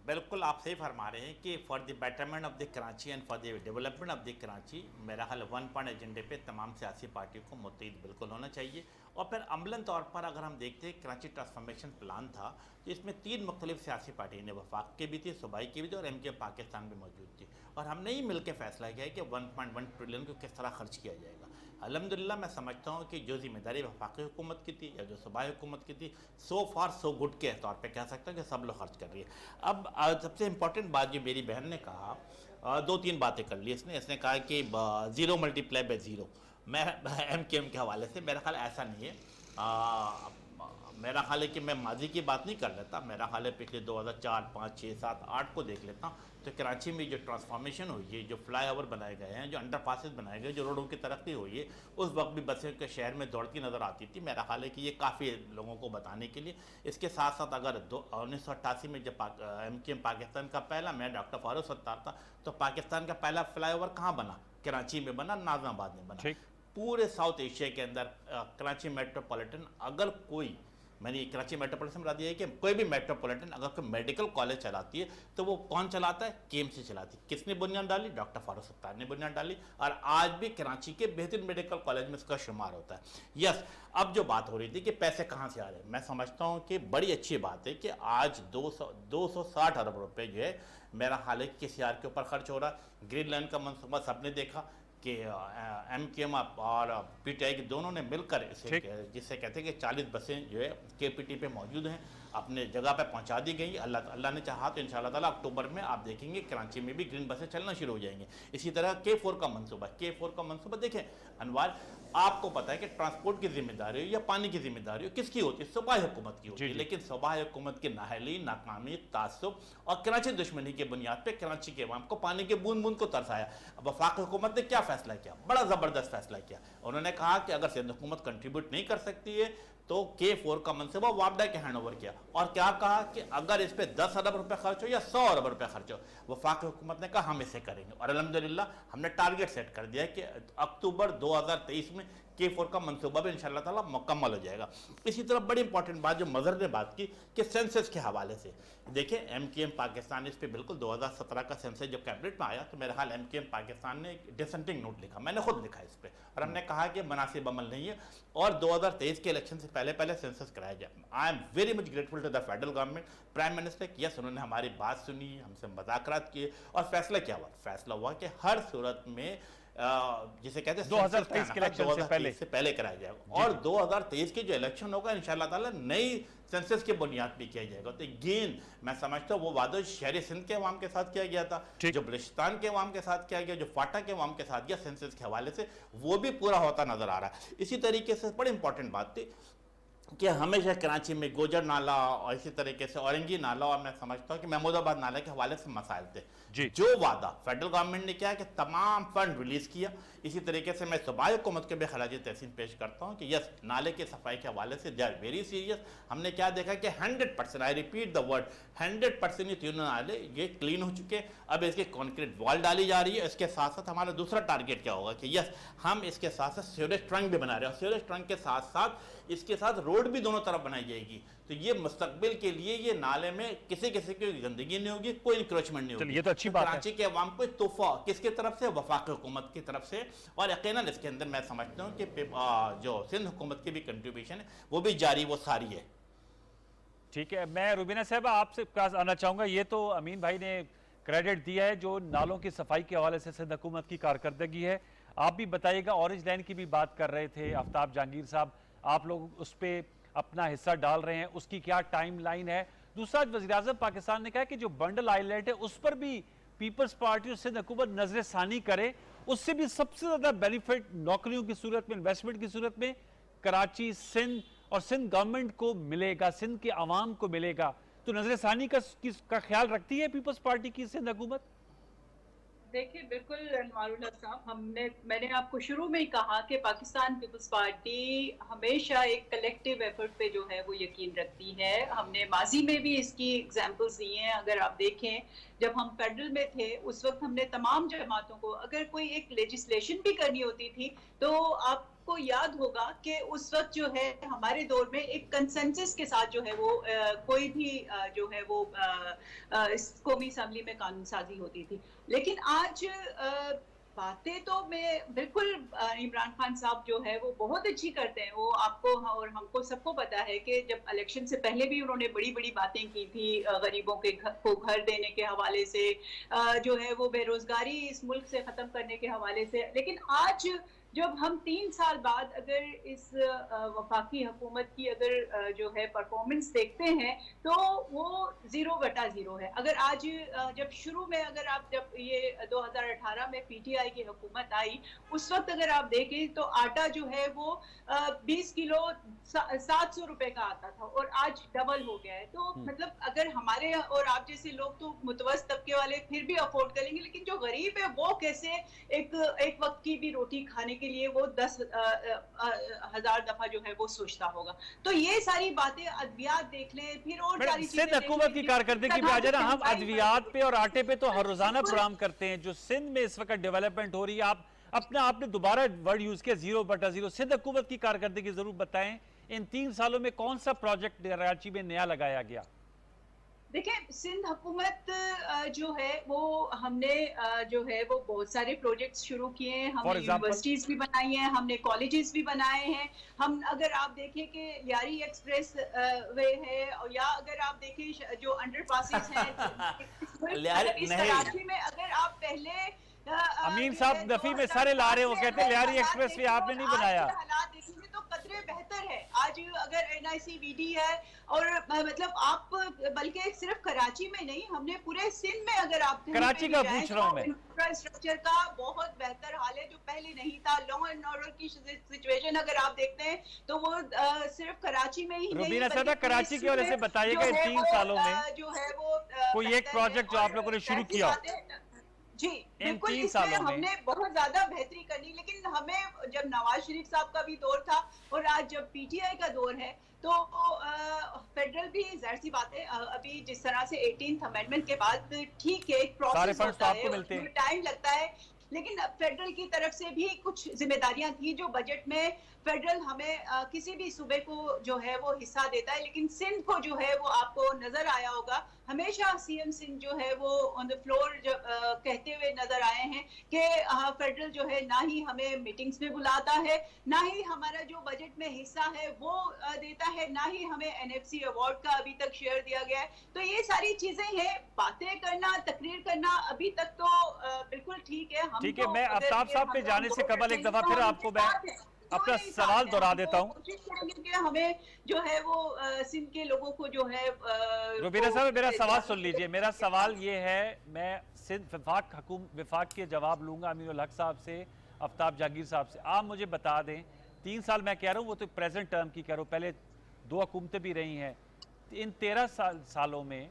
बिल्कुल आप सही फरमा रहे हैं कि for the betterment of the Karachi and for the development of the Karachi, मेरा ख्याल 1 पॉइंट एजेंडे पे तमाम सियासी पार्टियों को मुत्तहिद बिल्कुल होना चाहिए। और फिर अमलन तौर पर अगर हम देखते हैं कराची ट्रांसफॉर्मेशन प्लान था, तो इसमें 3 मुख्तलिफ सियासी पार्टियों ने, वफाक के भी थी, सूबाई की भी थी, और एमके पाकिस्तान भी मौजूद थी, और हमने ही मिलकर फैसला किया है कि 1.1 ट्रिलियन को किस तरह खर्च किया जाएगा। अल्हम्दुलिल्लाह मैं समझता हूँ कि जो जिम्मेदारी वफाकी हुकूमत की थी या जो सूबाई हुकूमत की थी, सो फार सो गुड के तौर पे कह सकते हैं कि सब लोग खर्च कर रही है। अब सबसे इम्पोर्टेंट बात जो मेरी बहन ने कहा, 2-3 बातें कर ली इसने कहा कि 0 मल्टीप्लाई बाय 0। मैं एमकेएम के हवाले से मेरा ख्याल ऐसा नहीं है। मेरा ख्याल है कि मैं माजी की बात नहीं कर लेता, मेरा ख्याल है पिछले 2004, 5, 6, 7, 8 को देख लेता हूँ, तो कराची में जो ट्रांसफॉर्मेशन हुई है, जो फ्लाईओवर बनाए गए हैं, जो अंडरपासेस बनाए गए, जो रोडों की तरक्की हुई है, उस वक्त भी बसें के शहर में दौड़ती नज़र आती थी। मेरा ख्याल है कि ये काफ़ी लोगों को बताने के लिए। इसके साथ साथ अगर 1988 में जब एमकेएम पाकिस्तान का पहला, मैं डॉक्टर फारूक सत्तार था, तो पाकिस्तान का पहला फ्लाईओवर कहाँ बना? कराची में बना, नाज़िमाबाद में बना। पूरे साउथ एशिया के अंदर कराची मेट्रोपॉलिटन, अगर कोई, मैंने कराची मेट्रोपॉलिटन बता दिया है कि कोई भी मेट्रोपॉलिटन अगर कोई मेडिकल कॉलेज चलाती है तो वो कौन चलाता है? केएमसी चलाती है। किसने बुनियाद डाली? डॉक्टर फारूक सत्तार ने बुनियाद डाली, और आज भी कराची के बेहतरीन मेडिकल कॉलेज में इसका शुमार होता है। यस, अब जो बात हो रही थी कि पैसे कहाँ से आ रहे हैं, मैं समझता हूँ कि बड़ी अच्छी बात है कि आज 260 अरब रुपये जो है, मेरा ख्याल है कि KCR के ऊपर खर्च हो रहा है। ग्रीन लाइन का मनसूबा सबने देखा कि एमकेएम और पीटीआई के दोनों ने मिलकर इसे, जिससे कहते हैं कि 40 बसें जो है केपीटी पे मौजूद हैं, अपने जगह पे पहुंचा दी गई। अल्लाह ने चाहा तो इंशाल्लाह ताला अक्टूबर में आप देखेंगे कराची में भी ग्रीन बसें चलना शुरू हो जाएंगी। इसी तरह K4 का मनसूबा देखें अनवार, आपको पता है कि ट्रांसपोर्ट की जिम्मेदारी हो या पानी की जिम्मेदारी हो किसकी होती है? सूबाई हुकूमत की होती है। लेकिन सूबाई हुकूमत की नाअहली, नाकामी, तासुब और कराची दुश्मनी की बुनियाद पे कराची के अवाम को पानी के बूंद बूंद को तरसाया। वफाक हुकूमत ने क्या फैसला किया? बड़ा ज़बरदस्त फैसला किया। उन्होंने कहा कि अगर सिंध हुकूमत कंट्रीब्यूट नहीं कर सकती है तो K4 का मनसूबा वापडा के हैंड ओवर किया, और क्या कहा कि अगर इस पे 10 अरब रुपए खर्च हो या 100 अरब रुपए खर्च हो, वफाक हुकूमत ने कहा हम इसे करेंगे। और अल्हम्दुलिल्लाह हमने टारगेट सेट कर दिया है कि अक्टूबर 2023 में K4 का मंसूबा भी इंशाल्लाह ताला मुकम्मल हो जाएगा। इसी तरह बड़ी इंपॉर्टेंट बात जो मजहर ने बात की कि सेंसस के हवाले से देखिए, MKM पाकिस्तान इस पे बिल्कुल 2017 का सेंसस जब कैबिनेट में आया तो मेरे ख्याल MKM पाकिस्तान ने एक डिसेंटिंग नोट लिखा, मैंने खुद लिखा इस पे, और हमने कहा कि मुनासिब अमल नहीं है और 2023 के इलेक्शन से पहले पहले सेंसस कराया जाए। I am very much grateful to the federal government, prime minister, yes उन्होंने हमारी बात सुनी, हमसे मुज़ाकरात किए और फैसला क्या हुआ? फैसला हुआ कि हर सूरत में जिसे कहते हैं 2023 के इलेक्शन से पहले कराया जाएगा और 2023 के जो इलेक्शन होगा इंशाल्लाह ताला नई सेंसस के बुनियाद पे किया जाएगा। तो गेन मैं समझता हूँ वो वादा शहरी सिंध के अवाम के साथ किया गया था, जो बलूचिस्तान के अवाम के साथ किया गया, जो फाटा के अवाम के साथ किया सेंसस के हवाले से, वो भी पूरा होता नजर आ रहा है। इसी तरीके से बड़ी इंपॉर्टेंट बात थी कि हमेशा कराची में गोजर नाला और इसी तरीके से औरंगी नाला और मैं समझता हूँ कि महमूदाबाद नाला के हवाले से मसाइल थे। जो वादा फेडरल गवर्नमेंट ने किया कि तमाम फंड रिलीज किया, इसी तरीके से मैं सूबाई हुकूमत के भी खराज तहसीन पेश करता हूँ कि यस नाले की सफाई के हवाले से दे आर वेरी सीरियस। हमने क्या देखा कि 100%, आई रिपीट द वर्ड 100% ये तीनों नाले ये क्लीन हो चुके। अब इसके कॉन्क्रीट वॉल डाली जा रही है। इसके साथ साथ हमारा दूसरा टारगेट क्या होगा कि यस हम इसके साथ साथ सीवरेज ट्रंक भी बना रहे हैं और सीवरेज ट्रंक के साथ साथ इसके साथ रोड भी दोनों तरफ बनाई जाएगी। तो ये मुस्तकबिल के लिए ये नाले में किसी किसी की गंदगी नहीं होगी, कोई इंक्रोचमेंट नहीं होगी। ये तो अच्छी बात है। कराची के अवाम को तोहफा किसकी तरफ से? वफाकी हुकूमत की तरफ से। और यकीनन इसके अंदर मैं समझता हूँ कि जो सिंध हुकूमत की भी कंट्रीब्यूशन है वो भी जारी वो सारी है। ठीक है, मैं रुबीना साहब आपसे पास आना चाहूंगा। ये तो अमीन भाई ने क्रेडिट दिया है जो नालों की सफाई के हवाले से सिंध हुकूमत की कारकर्दगी है। आप भी बताइएगा, ऑरेंज लाइन की भी बात कर रहे थे आफ्ताब जहांगीर साहब, आप लोग उस पर अपना हिस्सा डाल रहे हैं, उसकी क्या टाइम लाइन है? दूसरा, वज़ीर-ए-आज़म पाकिस्तान ने कहा कि जो बंडल आइलैंड है उस पर भी पीपल्स पार्टी और सिंध हुकूमत नजर सानी करे, उससे भी सबसे ज्यादा बेनिफिट नौकरियों की सूरत में, इन्वेस्टमेंट की सूरत में कराची, सिंध और सिंध गवर्नमेंट को मिलेगा, सिंध के अवाम को मिलेगा। तो नजर सानी का ख्याल रखती है पीपल्स पार्टी की सिंध हुकूमत? देखिए बिल्कुल अनवारुल्लाह साहब, मैंने आपको शुरू में ही कहा कि पाकिस्तान पीपल्स पार्टी हमेशा एक कलेक्टिव एफर्ट पे जो है वो यकीन रखती है। हमने माजी में भी इसकी एग्जांपल्स दी हैं। अगर आप देखें, जब हम फेडरल में थे उस वक्त हमने तमाम जमातों को अगर कोई एक लेजिस्लेशन भी करनी होती थी तो आपको याद होगा कि उस वक्त जो है हमारे दौर में एक कंसेंसस के साथ जो है वो कोई भी जो है वो इस कौमी असम्बली में कानून साजी होती थी। लेकिन आज बातें तो मैं बिल्कुल इमरान खान साहब जो है वो बहुत अच्छी करते हैं। वो आपको और हमको सबको पता है कि जब इलेक्शन से पहले भी उन्होंने बड़ी बड़ी बातें की थी गरीबों के को घर देने के हवाले से, जो है वो बेरोजगारी इस मुल्क से ख़त्म करने के हवाले से। लेकिन आज जब हम 3 साल बाद अगर इस वफाकी हुकूमत की अगर जो है परफॉर्मेंस देखते हैं तो वो 0/0 है। अगर आज जब शुरू में अगर आप जब ये 2018 में PTI की हुकूमत आई उस वक्त अगर आप देखें तो आटा जो है वो 20 किलो 700 रुपए का आता था और आज डबल हो गया है। तो मतलब अगर हमारे और आप जैसे लोग तो मुतवस्सित तबके वाले फिर भी अफोर्ड करेंगे, लेकिन जो गरीब है वो कैसे एक वक्त की भी रोटी खाने के लिए वो 10,000 दफा जो है वो सोचता होगा। तो ये सारी बातें अद्वियात देख लें, फिर और सारी सिंध हुकूमत की कारकर्दगी पे आ जाए ना। हम अद्वियात पे और आटे पे तो हर रोजाना प्रोग्राम करते हैं। जो सिंध में इस वक्त डेवलपमेंट हो रही है, आपने दोबारा वर्ड यूज किया 0/0। सिंध हुकूमत की कारकर्दगी जरूर बताएं, इन 3 सालों में कौन सा प्रोजेक्ट कराची में नया लगाया गया? देखिए, सिंध हुकूमत जो है वो हमने जो है वो बहुत सारे प्रोजेक्ट्स शुरू किए हैं। हमने यूनिवर्सिटीज भी बनाई हैं, हमने कॉलेजेस भी बनाए हैं। हम अगर आप देखें कि यारी एक्सप्रेस वे है, या अगर आप देखें जो अंडरपासेस हैं इस कराची में, अगर आप पहले अमीन साहब नफी में सारे ला रहे हो, कहते हैं लियारी एक्सप्रेस वे आपने नहीं बनाया। हालात देखेंगे तो कतरे बेहतर है। आज अगर NICVD है और मतलब आप बल्कि सिर्फ कराची में नहीं, हमने पूरे सिंध में अगर आप कराची का पूछ रहा हूं मैं, इंफ्रास्ट्रक्चर का बहुत बेहतर हाल है जो पहले नहीं था। लॉ एंड ऑर्डर की सिचुएशन अगर आप देखते हैं तो वो सिर्फ कराची में ही नहीं, रुबीना साहब कराची की वजह से बताइएगा इन 3 सालों में जो है वो कोई एक प्रोजेक्ट जो आप लोगों ने शुरू किया जी। बिल्कुल, इसमें हमने बहुत ज्यादा बेहतरी करनी, लेकिन हमें जब नवाज शरीफ साहब का भी दौर था और आज जब PTI का दौर है तो फेडरल भी जाहिर सी बात है अभी जिस तरह से 18th अमेंडमेंट के बाद ठीक है एक प्रोसेस होता है, टाइम लगता है लेकिन फेडरल की तरफ से भी कुछ जिम्मेदारियां थी जो बजट में फेडरल हमें किसी भी सूबे को जो है वो हिस्सा देता है, लेकिन सिंध को जो है वो आपको नजर आया होगा हमेशा सीएम सिंध जो है वो ऑन द फ्लोर कहते हुए नजर आए हैं कि फेडरल जो है ना ही हमें मीटिंग्स में बुलाता है, ना ही हमारा जो बजट में हिस्सा है वो देता है, ना ही हमें एनएफसी अवार्ड का अभी तक शेयर दिया गया है। तो ये सारी चीजें हैं, बातें करना, तकरीर करना अभी तक तो बिल्कुल ठीक है। ठीक है, मैं आफ्ताब साहब पे जाने से कबल एक दफा फिर आपको मैं अपना सवाल दोहरा देता हूँ। कोशिश करेंगे कि हमें जो है वो सिंध के लोगों को जो है रुबीना साहब मेरा सवाल सुन लीजिए। मेरा सवाल ये है, मैं सिंध विफाक के जवाब लूंगा अमीनुल हक साहब से, आफ्ताब जहांगीर साहब से। आप मुझे बता दें, 3 साल मैं कह रहा हूँ, वो तो प्रेजेंट टर्म की कह रहा हूँ, पहले 2 हुकूमतें भी रही हैं, इन 13 सालों में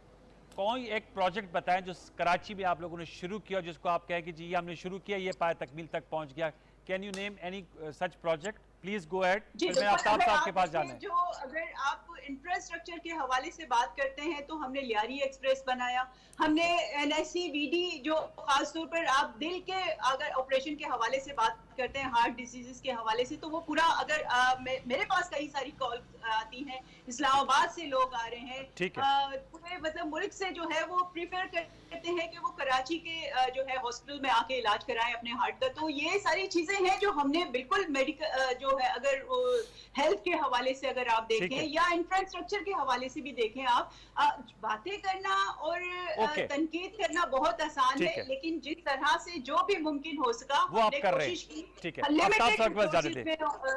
कोई एक प्रोजेक्ट बताएं जो कराची में आप लोगों ने शुरू किया, जिसको आप कहें कि जी ये हमने शुरू किया, ये पाए तकमील तक पहुंच गया। Can you name any such project? Please go ahead. फिर मैं आफ्ताब साहब के पास जाना है। जो अगर आप इंफ्रास्ट्रक्चर के हवाले से बात करते हैं तो हमने लियारी एक्सप्रेस बनाया, हमने एनएससीवीडी जो खासतौर पर आप दिल के अगर ऑपरेशन के हवाले से बात करते हैं, हार्ट डिजीजेस के हवाले से, तो वो पूरा अगर मेरे पास कई सारी कॉल आती हैं, इस्लामाबाद से लोग आ रहे हैं, ठीक है, पूरे मतलब मुल्क से जो है वो प्रीफर करते हैं कि वो कराची के जो है हॉस्पिटल में आके इलाज कराएं अपने हार्ट का। तो ये सारी चीजें हैं जो हमने बिल्कुल मेडिकल जो है अगर हेल्थ के हवाले से अगर आप देखें या इंफ्रास्ट्रक्चर के हवाले से भी देखें, आप बातें करना और तनकीद करना बहुत आसान है, लेकिन जिस तरह से जो भी मुमकिन हो सका वो आप कर रहे हैं। ठीक है, आफ्ताब साहब के पास जाने दें।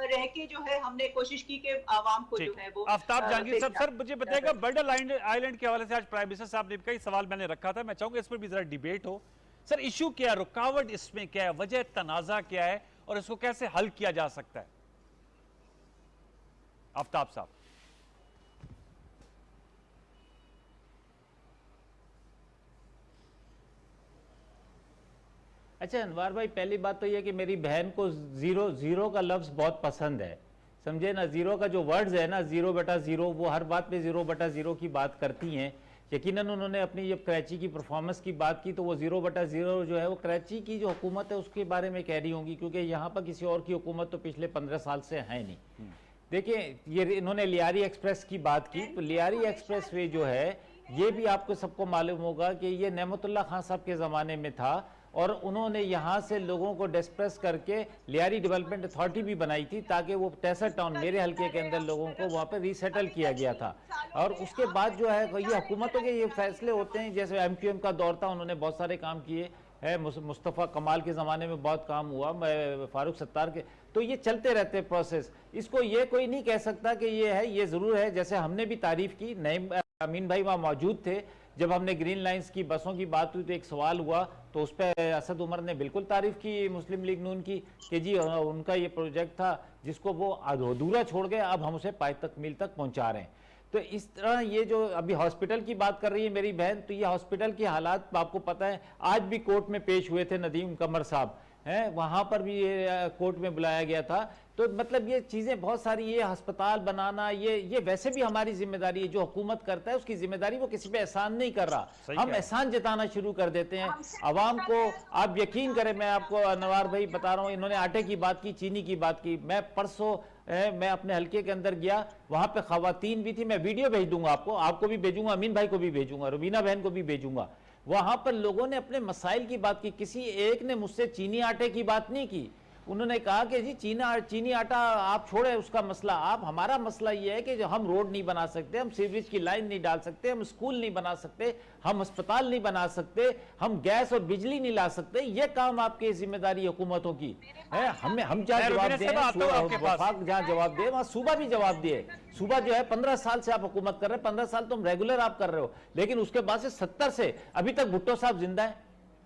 रह के जो है हमने कोशिश की कि आवाम को जो है वो आफ्ताब जहांगीर साहब, सर मुझे बताएगा बर्डल आइलैंड के हवाले से आज प्राइम मिनिस्टर साहब ने कई सवाल मैंने रखा था, मैं चाहूंगा इस पर भी जरा डिबेट हो। सर इशू क्या है, रुकावट इसमें क्या है, वजह तनाजा क्या है और इसको कैसे हल किया जा सकता है? आफ्ताब साहब। अच्छा अनवार भाई, पहली बात तो यह कि मेरी बहन को जीरो का लफ्ज बहुत पसंद है, समझे ना। जीरो का जो वर्ड्स है ना, 0/0, वो हर बात पे 0/0 की बात करती हैं। यकीनन उन्होंने अपनी जब कराची की परफॉर्मेंस की बात की तो वो 0/0 जो है वो कराची की जो हुकूमत है उसके बारे में कह रही होंगी, क्योंकि यहाँ पर किसी और की हुकूमत तो पिछले 15 साल से है नहीं। देखिए, ये इन्होंने लियारी एक्सप्रेस की बात की, तो लियारी एक्सप्रेस वे जो है ये भी आपको सबको मालूम होगा कि ये नेमतुल्लाह खान साहब के ज़माने में था, और उन्होंने यहाँ से लोगों को डिस्प्रेस करके लियारी डेवलपमेंट अथॉरिटी भी बनाई थी ताकि वो 63 टाउन मेरे हल्के के अंदर लोगों को वहाँ पर रीसेटल किया गया था। और उसके बाद जो है ये हुकूमतों के ये फैसले होते हैं, जैसे MQM का दौर था, उन्होंने बहुत सारे काम किए है, मुस्तफ़ा कमाल के ज़माने में बहुत काम हुआ, फारूक सत्तार के, तो ये चलते रहते प्रोसेस। इसको ये कोई नहीं कह सकता कि ये है, ये ज़रूर है। जैसे हमने भी तारीफ़ की, नईम अमीन भाई वहाँ मौजूद थे जब हमने ग्रीन लाइंस की बसों की बात हुई तो एक सवाल हुआ तो उस पर असद उमर ने बिल्कुल तारीफ़ की मुस्लिम लीग नून की कि जी उनका ये प्रोजेक्ट था जिसको वो अधूरा छोड़ गए, अब हम उसे पाए तकमील तक पहुँचा रहे हैं। तो इस तरह ये जो अभी हॉस्पिटल की बात कर रही है मेरी बहन, तो ये हॉस्पिटल के हालात आपको पता है, आज भी कोर्ट में पेश हुए थे नदीम कमर साहब हैं, वहाँ पर भी ये कोर्ट में बुलाया गया था। तो मतलब ये चीज़ें बहुत सारी, ये अस्पताल बनाना, ये वैसे भी हमारी जिम्मेदारी है, जो हुकूमत करता है उसकी जिम्मेदारी, वो किसी पे एहसान नहीं कर रहा, हम एहसान जताना शुरू कर देते हैं आवाम को। आप यकीन करें, मैं आपको अनवार भाई बता रहा हूँ, इन्होंने आटे की बात की, चीनी की बात की, मैं परसों मैं अपने हल्के के अंदर गया, वहाँ पे खवातीन भी थी, मैं वीडियो भेज दूंगा आपको भी भेजूंगा, अमीन भाई को भी भेजूंगा, रुबीना बहन को भी भेजूंगा। वहां पर लोगों ने अपने मसाइल की बात की, किसी एक ने मुझसे चीनी आटे की बात नहीं की। उन्होंने कहा कि जी चीनी आटा आप छोड़े उसका मसला, आप हमारा मसला ये है कि जो हम रोड नहीं बना सकते, हम सीवरेज की लाइन नहीं डाल सकते, हम स्कूल नहीं बना सकते, हम अस्पताल नहीं बना सकते, हम गैस और बिजली नहीं ला सकते, ये काम आपकी जिम्मेदारी हुकूमतों की है। हम जहाँ जवाब दें, जहाँ जवाब दे वहाँ सूबा भी जवाब दिए। सूबा जो है 15 साल से आप हुकूमत कर रहे हैं, 15 साल तुम रेगुलर आप कर रहे हो, लेकिन उसके बाद से 70 से अभी तक भुट्टो साहब जिंदा है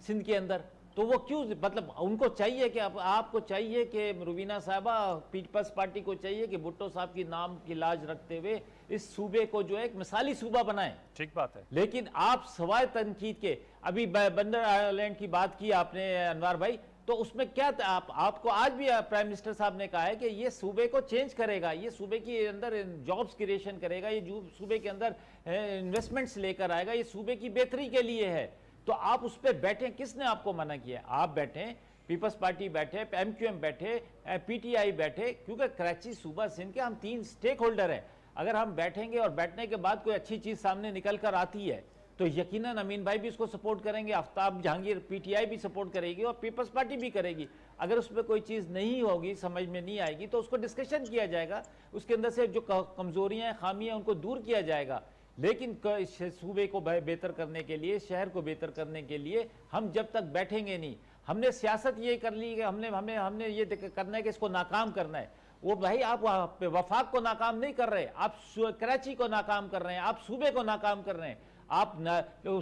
सिंध के अंदर। तो वो क्यों, मतलब उनको चाहिए कि आपको चाहिए कि रुबीना साहबा, पीपल्स पार्टी को चाहिए कि भुट्टो साहब की नाम की लाज रखते हुए इस सूबे को जो है एक मिसाली सूबा बनाएं। ठीक बात है, लेकिन आप सवाए तनकीद के, अभी बंदर आइलैंड की बात की आपने अनवार भाई, तो उसमें क्या आपको आज भी प्राइम मिनिस्टर साहब ने कहा है कि ये सूबे को चेंज करेगा, ये सूबे के अंदर जॉब्स क्रिएशन करेगा, ये सूबे के अंदर इन्वेस्टमेंट्स लेकर आएगा, ये सूबे की बेहतरी के लिए है। तो आप उस पर बैठे, किसने आपको मना किया? आप बैठे पीपल्स पार्टी बैठे, MQM बैठे, PTI बैठे, क्योंकि कराची सूबा सिंध के हम 3 स्टेक होल्डर हैं। अगर हम बैठेंगे और बैठने के बाद कोई अच्छी चीज़ सामने निकल कर आती है तो यकीनन अमीन भाई भी उसको सपोर्ट करेंगे, आफ्ताब जहांगीर PTI भी सपोर्ट करेगी और पीपल्स पार्टी भी करेगी। अगर उसमें कोई चीज़ नहीं होगी, समझ में नहीं आएगी, तो उसको डिस्कशन किया जाएगा, उसके अंदर से जो कमज़ोरियाँ खामियाँ उनको दूर किया जाएगा। लेकिन सूबे को बेहतर करने के लिए, शहर को बेहतर करने के लिए हम जब तक बैठेंगे नहीं, हमने सियासत ये कर ली कि हमने ये करना है कि इसको नाकाम करना है। वो भाई आप वफाक को नाकाम नहीं कर रहे, आप कराची को नाकाम कर रहे हैं, आप सूबे को नाकाम कर रहे हैं। आप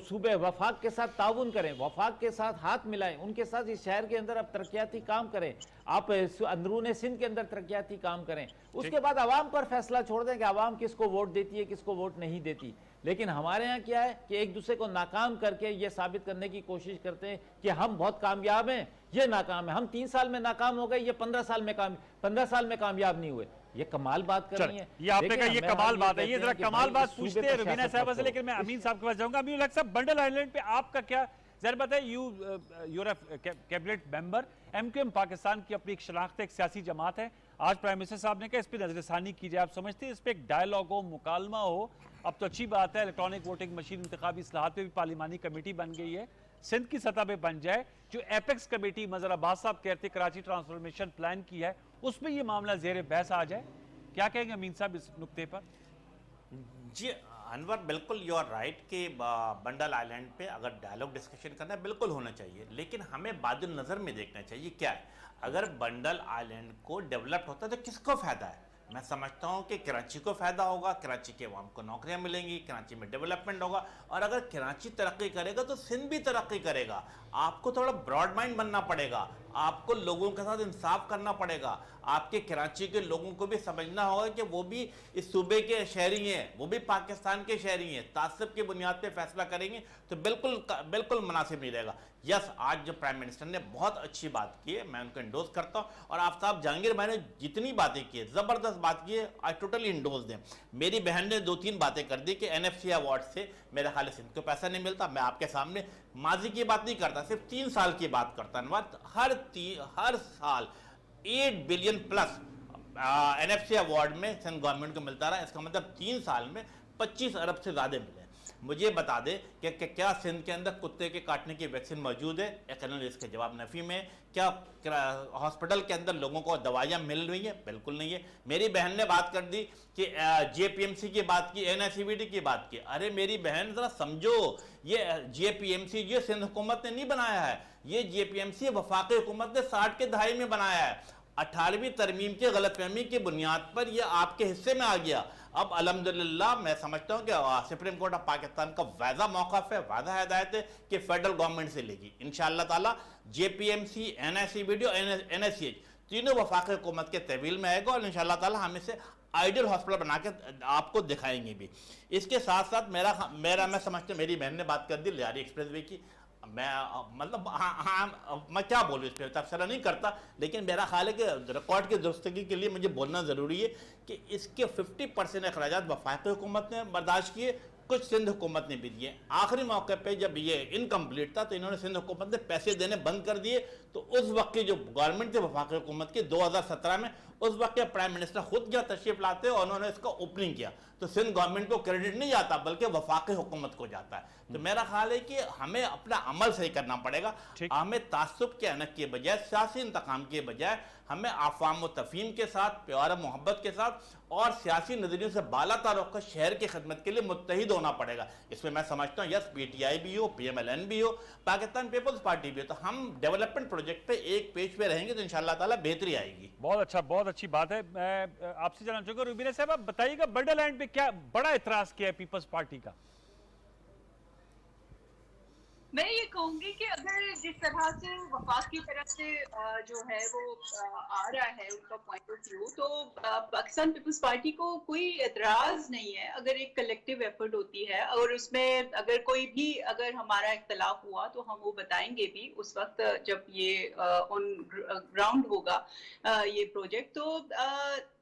सूबे वफाक के साथ ताउन करें, वफाक के साथ हाथ मिलाएं, उनके साथ इस शहर के अंदर आप तरक्याती काम करें, आप अंदरून सिंध के अंदर तरक्याती काम करें। उसके बाद आवाम पर फैसला छोड़ दें कि आवाम किसको वोट देती है, किसको वोट नहीं देती। लेकिन हमारे यहाँ क्या है कि एक दूसरे को नाकाम करके ये साबित करने की कोशिश करते हैं कि हम बहुत कामयाब हैं, ये नाकाम है। हम 3 साल में नाकाम हो गए, ये 15 साल में कामयाब नहीं हुए। ये कमाल बात कर रही है। ये आपने कहा ये कमाल बात है, ये जरा कमाल बात पूछते हैं रुबीना साहब से, लेकिन मैं अमीन साहब के पास जाऊंगा। अमीन उल हक साहब, बंडल आइलैंड पे आपका क्या जरा बताइए। Your cabinet member, MQM Pakistan की अपनी एक शनाख्त, एक सियासी जमात है। आज प्राइम मिनिस्टर साहब ने कहा इस पर नजरसानी की जाए। आप समझते हैं इस पर एक डायलॉग हो, मुकालमा हो? अब तो अच्छी बात है, इलेक्ट्रॉनिक वोटिंग मशीन इंतखाबी इस्लाहात पे भी पार्लिमानी कमेटी बन गई है, सिंध की सतह पे बन जाए। जो एपेक्स कमेटी मजर अब्बास साहब कहते कराची ट्रांसफॉर्मेशन प्लान की है, उसमें ये मामला जेर बहस आ जाए, क्या कहेंगे अमीन साहब इस नुक्ते पर? जी अनवर, बिल्कुल यू आर राइट कि बंडल आइलैंड पे अगर डायलॉग डिस्कशन करना है बिल्कुल होना चाहिए, लेकिन हमें बादल नज़र में देखना चाहिए क्या है। अगर बंडल आइलैंड को डेवलप होता है तो किसको फ़ायदा है? मैं समझता हूँ कि कराची को फ़ायदा होगा, कराची के अवाम को नौकरियाँ मिलेंगी, कराची में डेवलपमेंट होगा, और अगर कराची तरक्की करेगा तो सिंध भी तरक्की करेगा। आपको थोड़ा ब्रॉड माइंड बनना पड़ेगा, आपको लोगों के साथ इंसाफ करना पड़ेगा, आपके कराची के लोगों को भी समझना होगा कि वो भी इस सूबे के शहरी हैं, वो भी पाकिस्तान के शहरी हैं। तासब की बुनियाद पे फैसला करेंगे तो बिल्कुल मुनासिब नहीं रहेगा। यस, आज जो प्राइम मिनिस्टर ने बहुत अच्छी बात की है, मैं उनको इंडोज करता हूँ, और आफ्ताब जहांगीर भाई ने जितनी बातें की है, ज़बरदस्त बात की है, आई टोटली इंडोज दें। मेरी बहन ने 2-3 बातें कर दी कि NFC अवार्ड से मेरे ख्याल सिंध को पैसा नहीं मिलता। मैं आपके सामने माजी की बात नहीं करता, सिर्फ 3 साल की बात करता हूँ। हर साल 8 बिलियन प्लस NFC अवार्ड में सिंध गवर्नमेंट को मिलता रहा। इसका मतलब 3 साल में 25 अरब से ज़्यादा मिले। मुझे बता दे कि क्या सिंध के अंदर कुत्ते के काटने की वैक्सीन मौजूद है? यकीनन इसके जवाब नफ़ी में। क्या हॉस्पिटल के अंदर लोगों को दवाइयाँ मिल रही हैं? बिल्कुल नहीं है। मेरी बहन ने बात कर दी कि JPMC की बात की, NICVD की बात की। अरे मेरी बहन ज़रा समझो, ये JPMC ये सिंध हुकूमत ने नहीं बनाया है, ये JPMC वफाकी हुकूमत ने 60 के दहाई में बनाया है। 18वीं तरमीम की गलतफहमी की बुनियाद पर यह आपके हिस्से में आ गया। अब अल्हम्दुलिल्लाह मैं समझता हूँ कि सुप्रीम कोर्ट ऑफ पाकिस्तान का वादा मौक़िफ़ है, वादा हिदायत है कि फेडरल गवर्नमेंट से लेगी इंशाअल्लाह ताला। JPMC, NICVD और NSCH तीनों वफाकी हुकूमत के तहवील में आएगा, और इंशाअल्लाह ताला हम इसे आइडियल हॉस्पिटल बना के आपको दिखाएंगे भी। इसके साथ साथ मैं समझता हूँ, मेरी बहन ने बात कर दी लियारी एक्सप्रेसवे की। मैं मतलब मैं क्या बोलूँ इस पर, तबसरा नहीं करता, लेकिन मेरा ख्याल है कि रिकॉर्ड की दुरुस्तगी के लिए मुझे बोलना ज़रूरी है कि इसके 50% अखराजात वफाकी हुकूमत ने बर्दाश्त किए, कुछ सिंध हुकूमत ने भी दिए। आखिरी मौके पे जब ये इनकम्प्लीट था तो इन्होंने सिंध हुकूमत ने पैसे देने बंद कर दिए। तो उस वक्त की जो गवर्नमेंट थी वफाकी हुकूमत की 2017 में, उस वक्त के प्राइम मिनिस्टर खुद क्या तशरीफ लाते और उन्होंने इसका ओपनिंग किया। तो सिंध गवर्नमेंट को क्रेडिट नहीं जाता बल्कि वफाकी हुकूमत को जाता है। तो मेरा ख्याल है कि हमें अपना अमल सही करना पड़ेगा। हमें तासुब के अनक के बजाय, सियासी इंतकाम के बजाय, हमें अफ़वाम व तफ़हीम के साथ, प्यार मोहब्बत के साथ और सियासी नज़रियों से बालातर होकर शहर की खिदमत के लिए मुत्तहिद होना पड़ेगा। इसमें मैं समझता हूँ यस PTI भी हो, PMLN भी हो, पाकिस्तान पीपल्स पार्टी भी हो, तो हम डेवलपमेंट प्रोजेक्ट पे एक पेज पे रहेंगे तो इंशाअल्लाह ताला बेहतरी आएगी। बहुत अच्छा, बहुत अच्छी बात है। मैं आपसे जानना चाहूँगा रुबीना साहब, आप बताइएगा बंडल आइलैंड पे क्या बड़ा एतराज़ किया है पीपल्स पार्टी का? मैं ये कहूंगी कि अगर जिस तरह से वफाक की तरफ से जो है वो आ रहा है उनका पॉइंट ऑफ व्यू, तो पाकिस्तान पीपल्स पार्टी को कोई एतराज नहीं है अगर एक कलेक्टिव एफर्ट होती है, और उसमें अगर कोई भी अगर हमारा इख्तलाफ हुआ तो हम वो बताएंगे भी उस वक्त जब ये ऑन ग्राउंड होगा ये प्रोजेक्ट। तो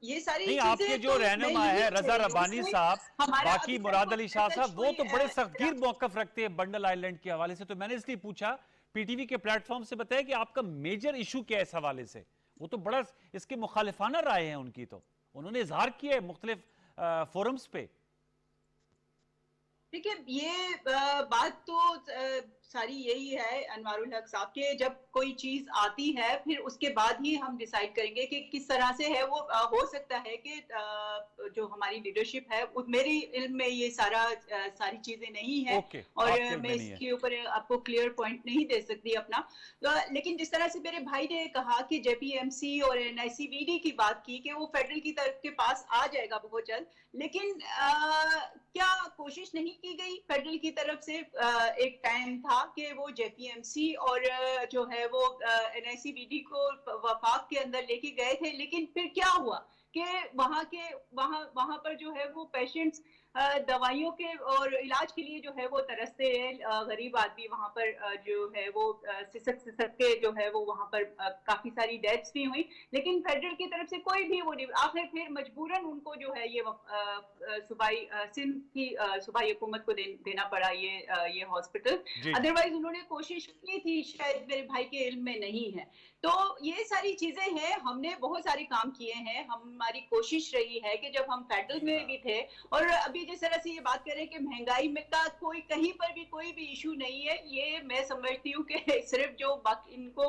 ये सारी नहीं, आपके जो रहनुमा है रजा रब्बानी साहब, बाकी मुराद अली शाह साहब, वो तो बड़े सख्तगीर मौक़िफ़ रखते हैं बंडल आइलैंड के हवाले से। तो मैंने इसलिए पूछा पीटीवी के प्लेटफॉर्म से बताया कि आपका मेजर इशू क्या है इस हवाले से। वो तो बड़ा इसके मुखालिफाना राय है उनकी, तो उन्होंने इजहार किया है मुख्तलिफ फोरम्स पे। देखिए, ये बात तो सारी यही है अनवारुल हक साहब के, जब कोई चीज आती है फिर उसके बाद ही हम डिसाइड करेंगे कि किस तरह से है वो। हो सकता है कि जो हमारी लीडरशिप है, मेरी इल्म में ये सारी चीजें नहीं है। और मैं इसके ऊपर आपको क्लियर पॉइंट नहीं दे सकती अपना। लेकिन जिस तरह से मेरे भाई ने कहा कि जेपीएमसी और एनआईसीवीडी की बात की कि वो फेडरल की तरफ के पास आ जाएगा बहुत जल्द, लेकिन क्या कोशिश नहीं की गई फेडरल की तरफ से? एक टाइम था कि वो जेपीएमसी और जो है वो एनआईसीवीडी को वफाक के अंदर लेके गए थे, लेकिन फिर क्या हुआ कि वहां पर जो है वो पेशेंट्स दवाइयों के और इलाज के लिए जो है वो तरसते हैं। गरीब आदमी वहां पर जो है वो सिसक के जो है वो वहां पर काफी सारी डेथ्स भी हुई, लेकिन फेडरल की तरफ से कोई भी वो नहीं। आखिर फिर मजबूरन उनको जो है ये सूबाई सिंध की सूबाई हुकूमत को देना पड़ा ये हॉस्पिटल। अदरवाइज उन्होंने कोशिश की थी, शायद मेरे भाई के इल्म में नहीं है। तो ये सारी चीजें हैं, हमने बहुत सारे काम किए हैं। हमारी कोशिश रही है कि जब हम फेडरल में भी थे, और अभी जिस तरह से ये बात करें कि महंगाई में का कोई कहीं पर भी कोई भी इशू नहीं है, ये मैं समझती हूँ कि सिर्फ जो इनको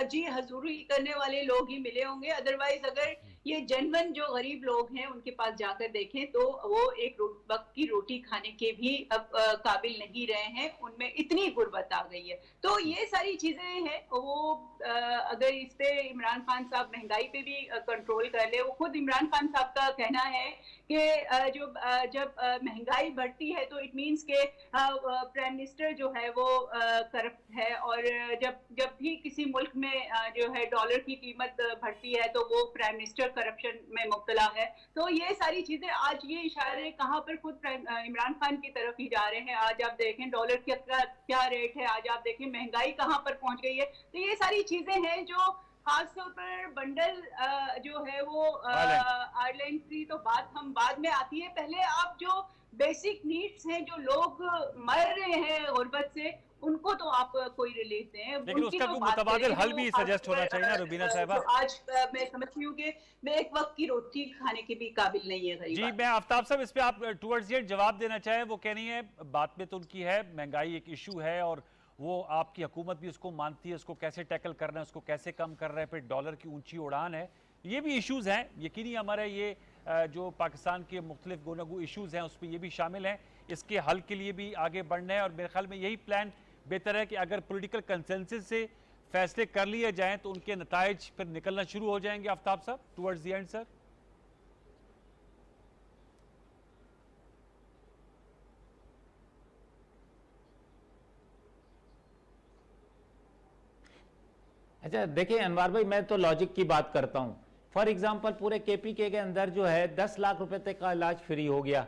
जी हजूरी करने वाले लोग ही मिले होंगे। अदरवाइज अगर ये जनवन जो गरीब लोग हैं उनके पास जाकर देखें तो वो एक वक्त की रोटी खाने के भी अब काबिल नहीं रहे हैं, उनमें इतनी गुर्बत आ गई है। तो ये सारी चीजें हैं, वो अगर इस पे इमरान खान साहब महंगाई पे भी कंट्रोल कर ले। वो खुद इमरान खान साहब का कहना है कि जब महंगाई बढ़ती है तो इट मींस के प्राइम मिनिस्टर जो है वो करप्ट है, और जब भी किसी मुल्क में जो है डॉलर की कीमत बढ़ती है तो वो प्राइम मिनिस्टर करप्शन में मुब्तला है। तो ये सारी चीजें आज ये इशारे कहाँ पर खुद इमरान खान की तरफ ही जा रहे हैं। आज आप देखें डॉलर का क्या रेट है, आज आप देखें महंगाई कहाँ पर पहुंच गई है। तो ये सारी चीजें हैं जो खासतौर पर बंडल जो है वो आयरलैंड की तो बात हम बाद में आती है। पहले आप जो बेसिक नीड्स हैं, जो लोग मर रहे हैं गुर्बत से, उनको तो आप कोई रिलीफ दें, लेकिन उसका कोई मुतबादिल हल भी सजेस्ट होना चाहिए ना रुबीना साहिबा। तो आज मैं समझती हूँ कि मैं एक वक्त की रोटी खाने के भी काबिल नहीं है। जी, मैं आफ्ताब साहब इस पे आप टुवर्ड्स ये जवाब देना चाहें। वो कह रही है बात में तो उनकी है, महंगाई एक इशू है और वो आपकी हुकूमत भी उसको मानती है, उसको कैसे टैकल करना है, उसको कैसे कम कर रहे हैं, फिर डॉलर की ऊंची उड़ान है, ये भी इश्यूज़ हैं। यकीनी हमारे ये जो पाकिस्तान के मुख्तलिफ गुनागू इश्यूज़ हैं उस पर ये भी शामिल हैं। इसके हल के लिए भी आगे बढ़ना है और मेरे ख्याल में यही प्लान बेहतर है कि अगर पॉलिटिकल कंसेंसस से फैसले कर लिए जाएँ तो उनके नताइज फिर निकलना शुरू हो जाएंगे। आफ्ताब साहब टुवर्ड्स द एंड सर। अच्छा देखिए अनवार भाई, मैं तो लॉजिक की बात करता हूं। फॉर एग्जांपल पूरे केपीके के अंदर जो है 10 लाख रुपए तक का इलाज फ्री हो गया,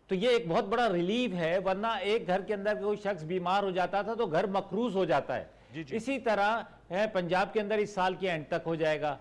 तो ये एक बहुत बड़ा रिलीफ है। वरना एक घर के अंदर कोई शख्स बीमार हो जाता था तो घर मकरूज हो जाता है। जी। इसी तरह है पंजाब के अंदर इस साल के एंड तक हो जाएगा,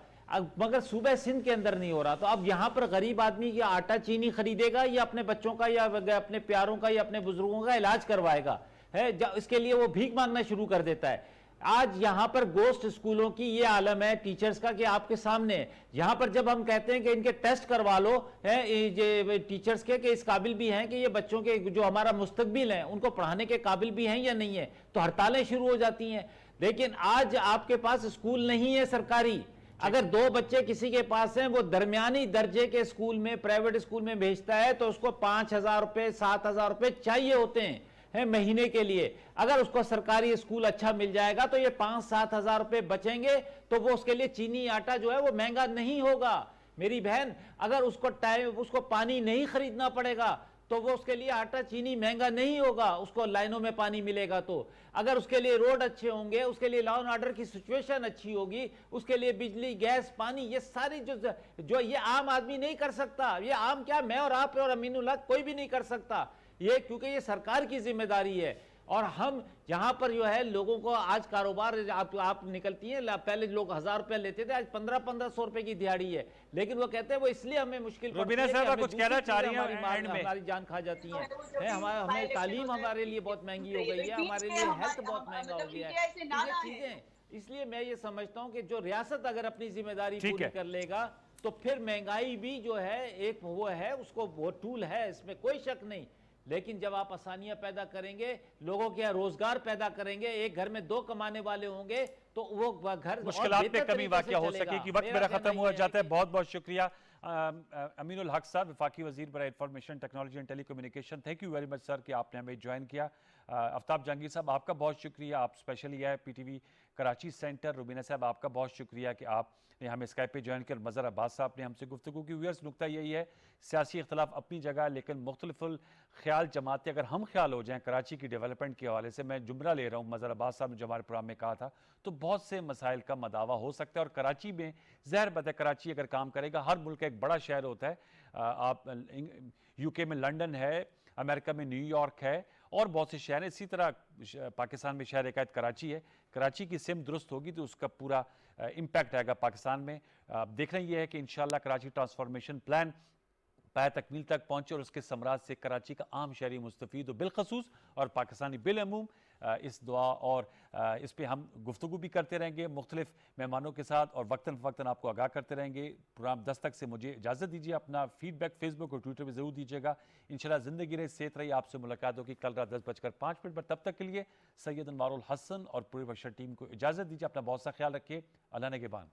मगर सूबे सिंध के अंदर नहीं हो रहा। तो अब यहाँ पर गरीब आदमी या आटा चीनी खरीदेगा या अपने बच्चों का या अपने प्यारों का या अपने बुजुर्गों का इलाज करवाएगा, है इसके लिए वो भीख मांगना शुरू कर देता है। आज यहाँ पर गोस्ट स्कूलों की ये आलम है टीचर्स का कि आपके सामने यहाँ पर जब हम कहते हैं कि इनके टेस्ट करवा लो है ये टीचर्स के, कि इस काबिल भी हैं कि ये बच्चों के जो हमारा मुस्तकबिल है उनको पढ़ाने के काबिल भी हैं या नहीं है, तो हड़तालें शुरू हो जाती हैं। लेकिन आज आपके पास स्कूल नहीं है सरकारी, अगर 2 बच्चे किसी के पास हैं, वो दरमियानी दर्जे के स्कूल में प्राइवेट स्कूल में भेजता है तो उसको 5,000 रुपए 7,000 रुपए चाहिए होते हैं है महीने के लिए। अगर उसको सरकारी स्कूल अच्छा मिल जाएगा तो ये 5-7 हजार रुपए बचेंगे, तो वो उसके लिए चीनी आटा जो है वो महंगा नहीं होगा मेरी बहन। अगर उसको पानी नहीं खरीदना पड़ेगा तो वो उसके लिए आटा चीनी महंगा नहीं होगा, उसको लाइनों में पानी मिलेगा। तो अगर उसके लिए रोड अच्छे होंगे, उसके लिए लॉ एंड ऑर्डर की सिचुएशन अच्छी होगी, उसके लिए बिजली गैस पानी, ये सारी जो ये आम आदमी नहीं कर सकता। ये आम क्या, मैं और आप और अमीनुल हक कोई भी नहीं कर सकता ये, क्योंकि ये सरकार की जिम्मेदारी है। और हम यहाँ पर जो है लोगों को आज कारोबार आप निकलती हैं, पहले लोग 1000 रुपए लेते थे, आज 1500 रुपए की दिहाड़ी है, लेकिन वो कहते हैं वो इसलिए हमें मुश्किल रुबीना साहब कुछ कहना चाह रही हैं एंड में? हमारी जान खा जाती है, हमें तालीम हमारे लिए बहुत महंगी हो गई है, हमारे लिए हेल्थ बहुत महंगा हो गया है, ये चीजें। इसलिए मैं ये समझता हूँ कि जो रियासत अगर अपनी जिम्मेदारी पूरी कर लेगा तो फिर महंगाई भी जो है एक वो है, उसको वो टूल है, इसमें कोई शक नहीं। लेकिन जब आप आसानियां पैदा करेंगे, लोगों के यहाँ रोजगार पैदा करेंगे, एक घर में 2 कमाने वाले होंगे तो वो घर मुश्किलात में कमी वाकया हो सकेगी। वक्त मेरा खत्म हुआ जाता है। बहुत बहुत शुक्रिया अमीनुल हक साहब, वफाकी वजीर बराए information technology and telecommunication. Thank you very much sir कि आपने हमें ज्वाइन किया। आफ्ताब जहांगीर साहब आपका बहुत शुक्रिया, आप स्पेशली आए PTV कराची सेंटर। रुबीना साहब आपका बहुत शुक्रिया कि आपने हमें स्काइप पे ज्वाइन किया। मज़हर अब्बास साहब ने हमसे गुफ्तगू की। व्यूअर्स, नुकता यही है, सियासी इख्तलाफ अपनी जगह, लेकिन मुख्तलिफ ख्याल जमाते अगर हम ख्याल हो जाएँ कराची की डेवलपमेंट के हवाले से, मैं जुमला ले रहा हूँ मज़हर अब्बास साहब ने जो हमारे प्रोग्राम में कहा था, तो बहुत से मसाइल का मदावा हो सकता है। और कराची में ज़हर बद है, कराची अगर काम करेगा, हर मुल्क का एक बड़ा शहर होता है, आप UK में लंदन है, अमेरिका में न्यूयॉर्क है और बहुत से शहर हैं। इसी तरह पाकिस्तान में शहर एकायत कराची है। कराची की सिम दुरुस्त होगी तो उसका पूरा इम्पैक्ट आएगा पाकिस्तान में। देखना ये है कि इंशाल्लाह कराची ट्रांसफॉर्मेशन प्लान पाया तकमील तक पहुंचे और उसके समराज से कराची का आम शहरी मुस्तफ़ीद हो बिलखसूस और पाकिस्तानी बिलअमूम। इस दुआ और इस पे हम गुफ्तगू भी करते रहेंगे मुख्तलिफ मेहमानों के साथ और वक्तन फ़वक्तन आपको आगाह करते रहेंगे। प्रोग्राम 10 तक से मुझे इजाज़त दीजिए। अपना फीडबैक फेसबुक और ट्विटर पर ज़रूर दीजिएगा। इंशाल्लाह ज़िंदगी रहे, सेहत रही। आपसे मुलाकात होगी कल रात 10:05 पर। तब तक के लिए सैयद अनवारुल हसन और पूरी बशर टीम को इजाज़त दीजिए। अपना बहुत सा ख्याल रखिए। अल्लाह ने के बान।